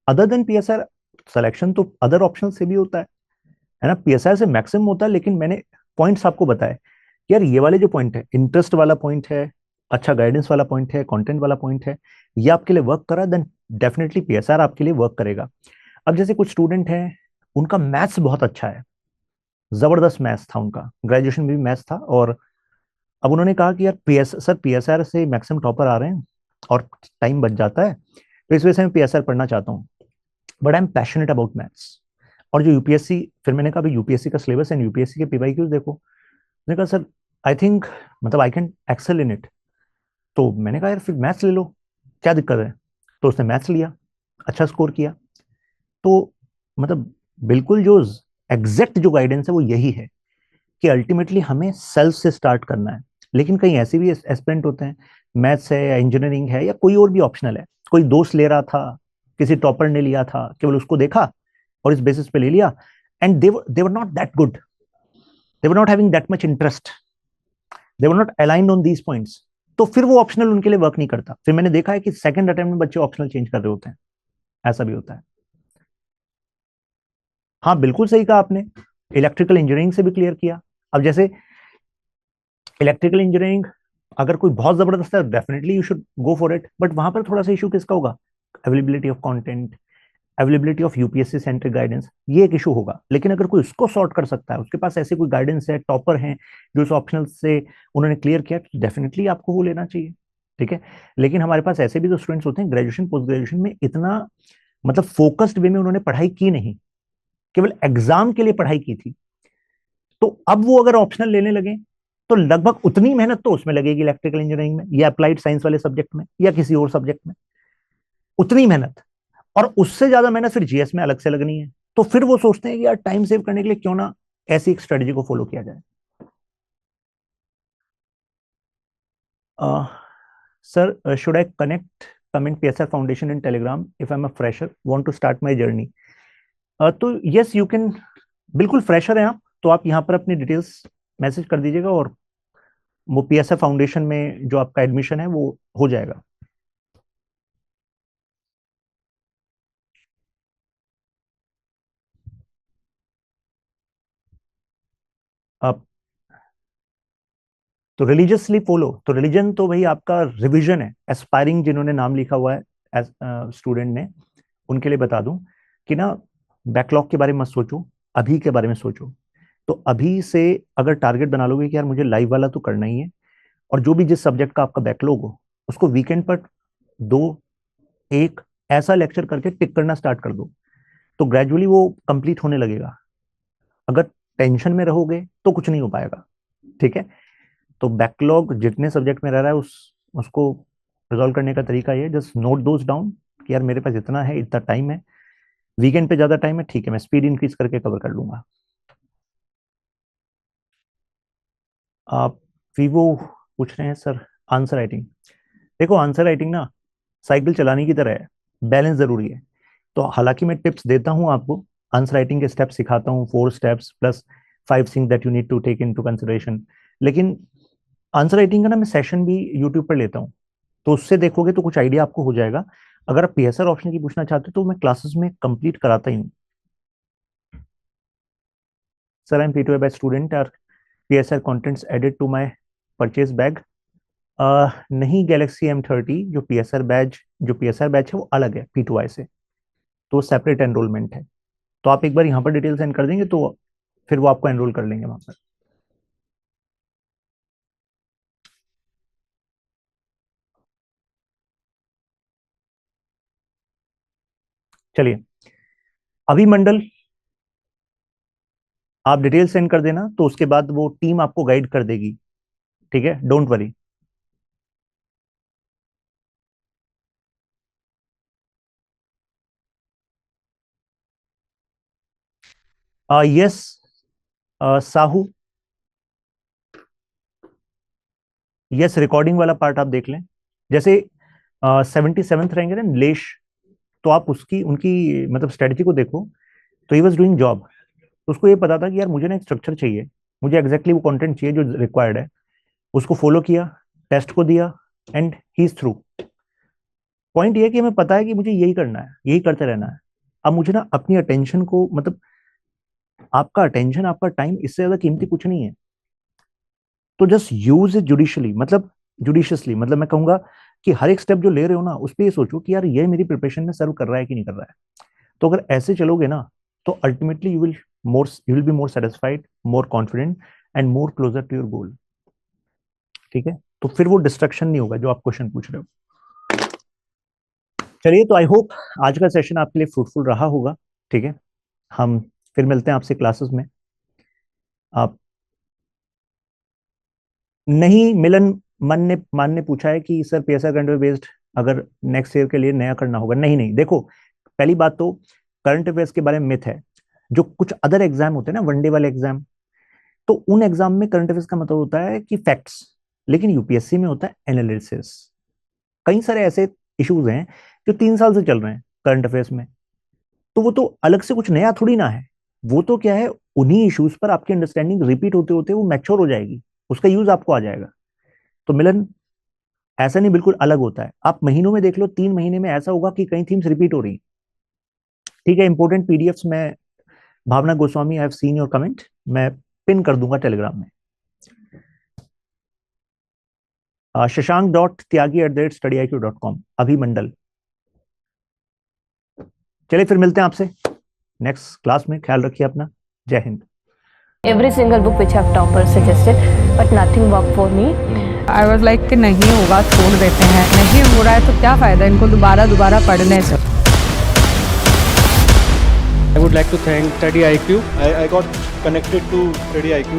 other than PSR selection तो अदर ऑप्शनल से भी होता है ना, पीएसआर से मैक्सिमम होता है, लेकिन मैंने पॉइंट्स आपको बताए यार, ये वाले जो पॉइंट है, इंटरेस्ट वाला पॉइंट है, अच्छा गाइडेंस वाला पॉइंट है, कंटेंट वाला पॉइंट है, ये आपके लिए वर्क करा, देन डेफिनेटली पीएसआर आपके लिए वर्क करेगा। अब जैसे कुछ स्टूडेंट हैं उनका मैथ्स बहुत अच्छा है, जबरदस्त मैथ्स था उनका, ग्रेजुएशन में भी मैथ्स था, और अब उन्होंने कहा कि यार पीएसआर से मैक्सिमम टॉपर आ रहे हैं और टाइम बच जाता है, तो इस वजह से मैं पीएसआर पढ़ना चाहता हूँ, but I am passionate about maths. और जो यूपीएससी, फिर मैंने कहा यूपीएससी का सिलेबस एंड यूपीएससी के पीवाईक्यूज देखो, मैंने कहा सर आई थिंक मतलब I can excel in it, तो मैंने कहा यार फिर मैथ्स ले लो, क्या दिक्कत है, तो उसने मैथ्स लिया, अच्छा स्कोर किया। तो मतलब बिल्कुल जो एग्जैक्ट जो गाइडेंस है वो यही है कि अल्टीमेटली हमें सेल्फ से स्टार्ट करना है, लेकिन कहीं ऐसे भी एस्पिरेंट होते हैं, मैथ्स है या इंजीनियरिंग है या कोई और भी ऑप्शनल है, कोई दोस्त ले रहा था, किसी टॉपर ने लिया था, केवल उसको देखा और इस बेसिस पे ले लिया, and they were not that good, they were not having that much interest, they were not aligned on these points, तो फिर वो ऑप्शनल उनके लिए वर्क नहीं करता। फिर मैंने देखा है कि सेकंड अटेम्प्ट में बच्चे ऑप्शनल चेंज कर रहे होते हैं, ऐसा भी होता है। हाँ बिल्कुल सही कहा आपने, इलेक्ट्रिकल इंजीनियरिंग से भी क्लियर किया। अब जैसे इलेक्ट्रिकल इंजीनियरिंग अगर कोई बहुत जबरदस्त है, definitely you should go for it, but वहां पर थोड़ा सा इशू किसका होगा, availability of content, availability of UPSC centric guidance, ये एक इशू होगा। लेकिन अगर कोई उसको सॉर्ट कर सकता है, उसके पास ऐसे कोई गाइडेंस है, टॉपर हैं जो उस ऑप्शनल से उन्होंने क्लियर किया, तो डेफिनेटली आपको वो लेना चाहिए, ठीक है। लेकिन हमारे पास ऐसे भी तो स्टूडेंट्स होते हैं ग्रेजुएशन पोस्ट ग्रेजुएशन में इतना मतलब फोकस्ड वे में उन्होंने पढ़ाई की नहीं, केवल एग्जाम के लिए पढ़ाई की थी, तो अब वो अगर ऑप्शनल लेने लगे तो लगभग उतनी मेहनत तो उसमें लगेगी इलेक्ट्रिकल इंजीनियरिंग में या अप्लाइड साइंस वाले सब्जेक्ट में या किसी और सब्जेक्ट में, उतनी मेहनत, और उससे ज्यादा मेहनत फिर जीएस में अलग से लगनी है। तो फिर वो सोचते हैं कि यार टाइम सेव करने के लिए क्यों ना ऐसी एक स्ट्रेटजी को फॉलो किया जाए। Sir should I connect comment PSR foundation in Telegram if I am a fresher want to start my journey? तो यस यू कैन, बिल्कुल फ्रेशर हैं आप तो आप यहाँ पर अपनी डिटेल्स मैसेज कर दीजिएगा और वो पीएसआर फाउंडेशन में जो आपका एडमिशन है वो हो जाएगा। आप तो रिलीजियसली फॉलो, तो रिलीजन तो भाई आपका रिवीजन है, एस्पायरिंग जिन्होंने नाम लिखा हुआ है स्टूडेंट ने, उनके लिए बता दूं कि ना बैकलॉग के बारे में मत सोचो, अभी के बारे में सोचो। तो अभी से अगर टारगेट बना लोगे कि यार मुझे लाइव वाला तो करना ही है, और जो भी जिस सब्जेक्ट का आपका बैकलॉग हो उसको वीकेंड पर 2-1 ऐसा लेक्चर करके टिक करना स्टार्ट कर दो, तो ग्रेजुअली वो कंप्लीट होने लगेगा। अगर टेंशन में रहोगे तो कुछ नहीं हो पाएगा, ठीक है। तो बैकलॉग जितने सब्जेक्ट में रह रहा है उसको रिजॉल्व करने का तरीका ये, जस्ट नोट दोज डाउन कि यार मेरे पास इतना है, इतना टाइम है, वीकेंड पे ज्यादा टाइम है, ठीक है मैं स्पीड इंक्रीज करके कवर कर लूंगा। आप वीवो पूछ रहे हैं सर आंसर राइटिंग, देखो आंसर राइटिंग ना साइकिल चलाने की तरह है, बैलेंस जरूरी है। तो हालांकि मैं टिप्स देता हूं आपको, आंसर राइटिंग के स्टेप्स सिखाता हूं, 4 steps plus 5 things that you need to take into consideration, लेकिन आंसर राइटिंग का ना मैं सेशन भी यूट्यूब पर लेता हूँ, तो उससे देखोगे तो कुछ आइडिया आपको हो जाएगा। अगर आप पीएसआर ऑप्शन की पूछना चाहते हो तो मैं क्लासेस में कंप्लीट कराता ही हूँ। Sir I am P2 batch student, are PSR contents added to my purchase bag? नहीं, गैलेक्सी M30 जो पीएसआर बैच है वो अलग है P2I से, तो सेपरेट एनरोलमेंट है। तो आप एक बार यहाँ पर डिटेल सेंड कर देंगे तो फिर वो आपको एनरोल कर लेंगे वहां पर। चलिए अभी मंडल, आप डिटेल सेंड कर देना तो उसके बाद वो टीम आपको गाइड कर देगी, ठीक है, don't worry. Yes Sahu, yes recording वाला पार्ट आप देख लें, जैसे 77th रहेंगे ना नीलेश, तो आप उसकी उनकी मतलब स्ट्रेटजी को देखो, तो ही वॉज डूइंग जॉब, तो उसको ये पता था कि यार मुझे ना एक स्ट्रक्चर चाहिए, मुझे एग्जैक्टली वो कंटेंट चाहिए जो रिक्वायर्ड है, उसको फॉलो किया, टेस्ट को दिया and he is through. Point ये है कि हमें पता है कि मुझे यही करना है, यही करते रहना है। अब मुझे ना अपनी अटेंशन को, मतलब आपका अटेंशन, आपका टाइम इससे ज्यादा कीमती कुछ नहीं है। तो जस्ट यूज इट जुडिशियली, मतलब जुडिशियसली, मतलब मैं कहूंगा कि हर एक स्टेप जो ले रहे हो ना उस पर ये सोचो कि यार ये मेरी प्रिपरेशन में सर्व कर रहा है कि नहीं कर रहा है। तो अगर ऐसे चलोगे ना तो ultimately you will be more satisfied, more confident and more closer to your goal. ठीक है, तो फिर वो डिस्ट्रक्शन नहीं होगा जो आप क्वेश्चन पूछ रहे हो। चलिए, तो आई होप आज का सेशन आपके लिए फ्रूटफुल रहा होगा। ठीक है, हम फिर मिलते हैं आपसे क्लासेस में। आप नहीं, मिलन मान ने पूछा है कि sir PSI current affair based अगर नेक्स्ट ईयर के लिए नया करना होगा। नहीं, देखो पहली बात तो करंट अफेयर्स के बारे में मिथ है। जो कुछ अदर एग्जाम होते हैं ना, वनडे वाले एग्जाम, तो उन एग्जाम में करंट अफेयर्स का मतलब होता है कि फैक्ट्स, लेकिन यूपीएससी में होता है एनालिसिस। कई सारे ऐसे इश्यूज हैं जो 3 साल से चल रहे हैं करंट अफेयर्स में, तो वो तो अलग से कुछ नया थोड़ी ना है। वो तो क्या है, उन्हीं इश्यूज पर आपकी अंडरस्टैंडिंग रिपीट होते होते वो मैच्योर हो जाएगी, उसका यूज आपको आ जाएगा। तो मिलन ऐसा नहीं, बिल्कुल अलग होता है। आप महीनों में देख लो, 3 महीने में ऐसा होगा कि कई थीम्स रिपीट हो रही। ठीक है, इंपोर्टेंट पीडीएफ्स में Bhavna Goswami, I have seen your comment, मैं पिन कर दूंगा टेलीग्राम में। shashank.tyagi@studiiq.com, अभी मंडल। चलिए फिर मिलते हैं आपसे नेक्स्ट क्लास में। ख्याल रखिए अपना। जय Hind. Every single book which have toppers suggested, but nothing worked for me. I was like कि नहीं होगा छोड़ देते हैं, नहीं हो रहा है तो क्या फ़ायदा इनको दोबारा पढ़ने से। I would like to thank Study IQ. I got connected to Study IQ.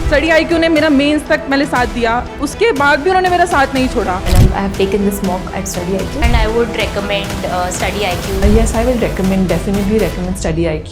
Study IQ ने मेरा मेंस तक मैंने साथ दिया, उसके बाद भी उन्होंने मेरा साथ नहीं छोड़ा। And I have taken this mock at Study IQ and I would recommend Study IQ. Yes, I will recommend, definitely recommend Study IQ.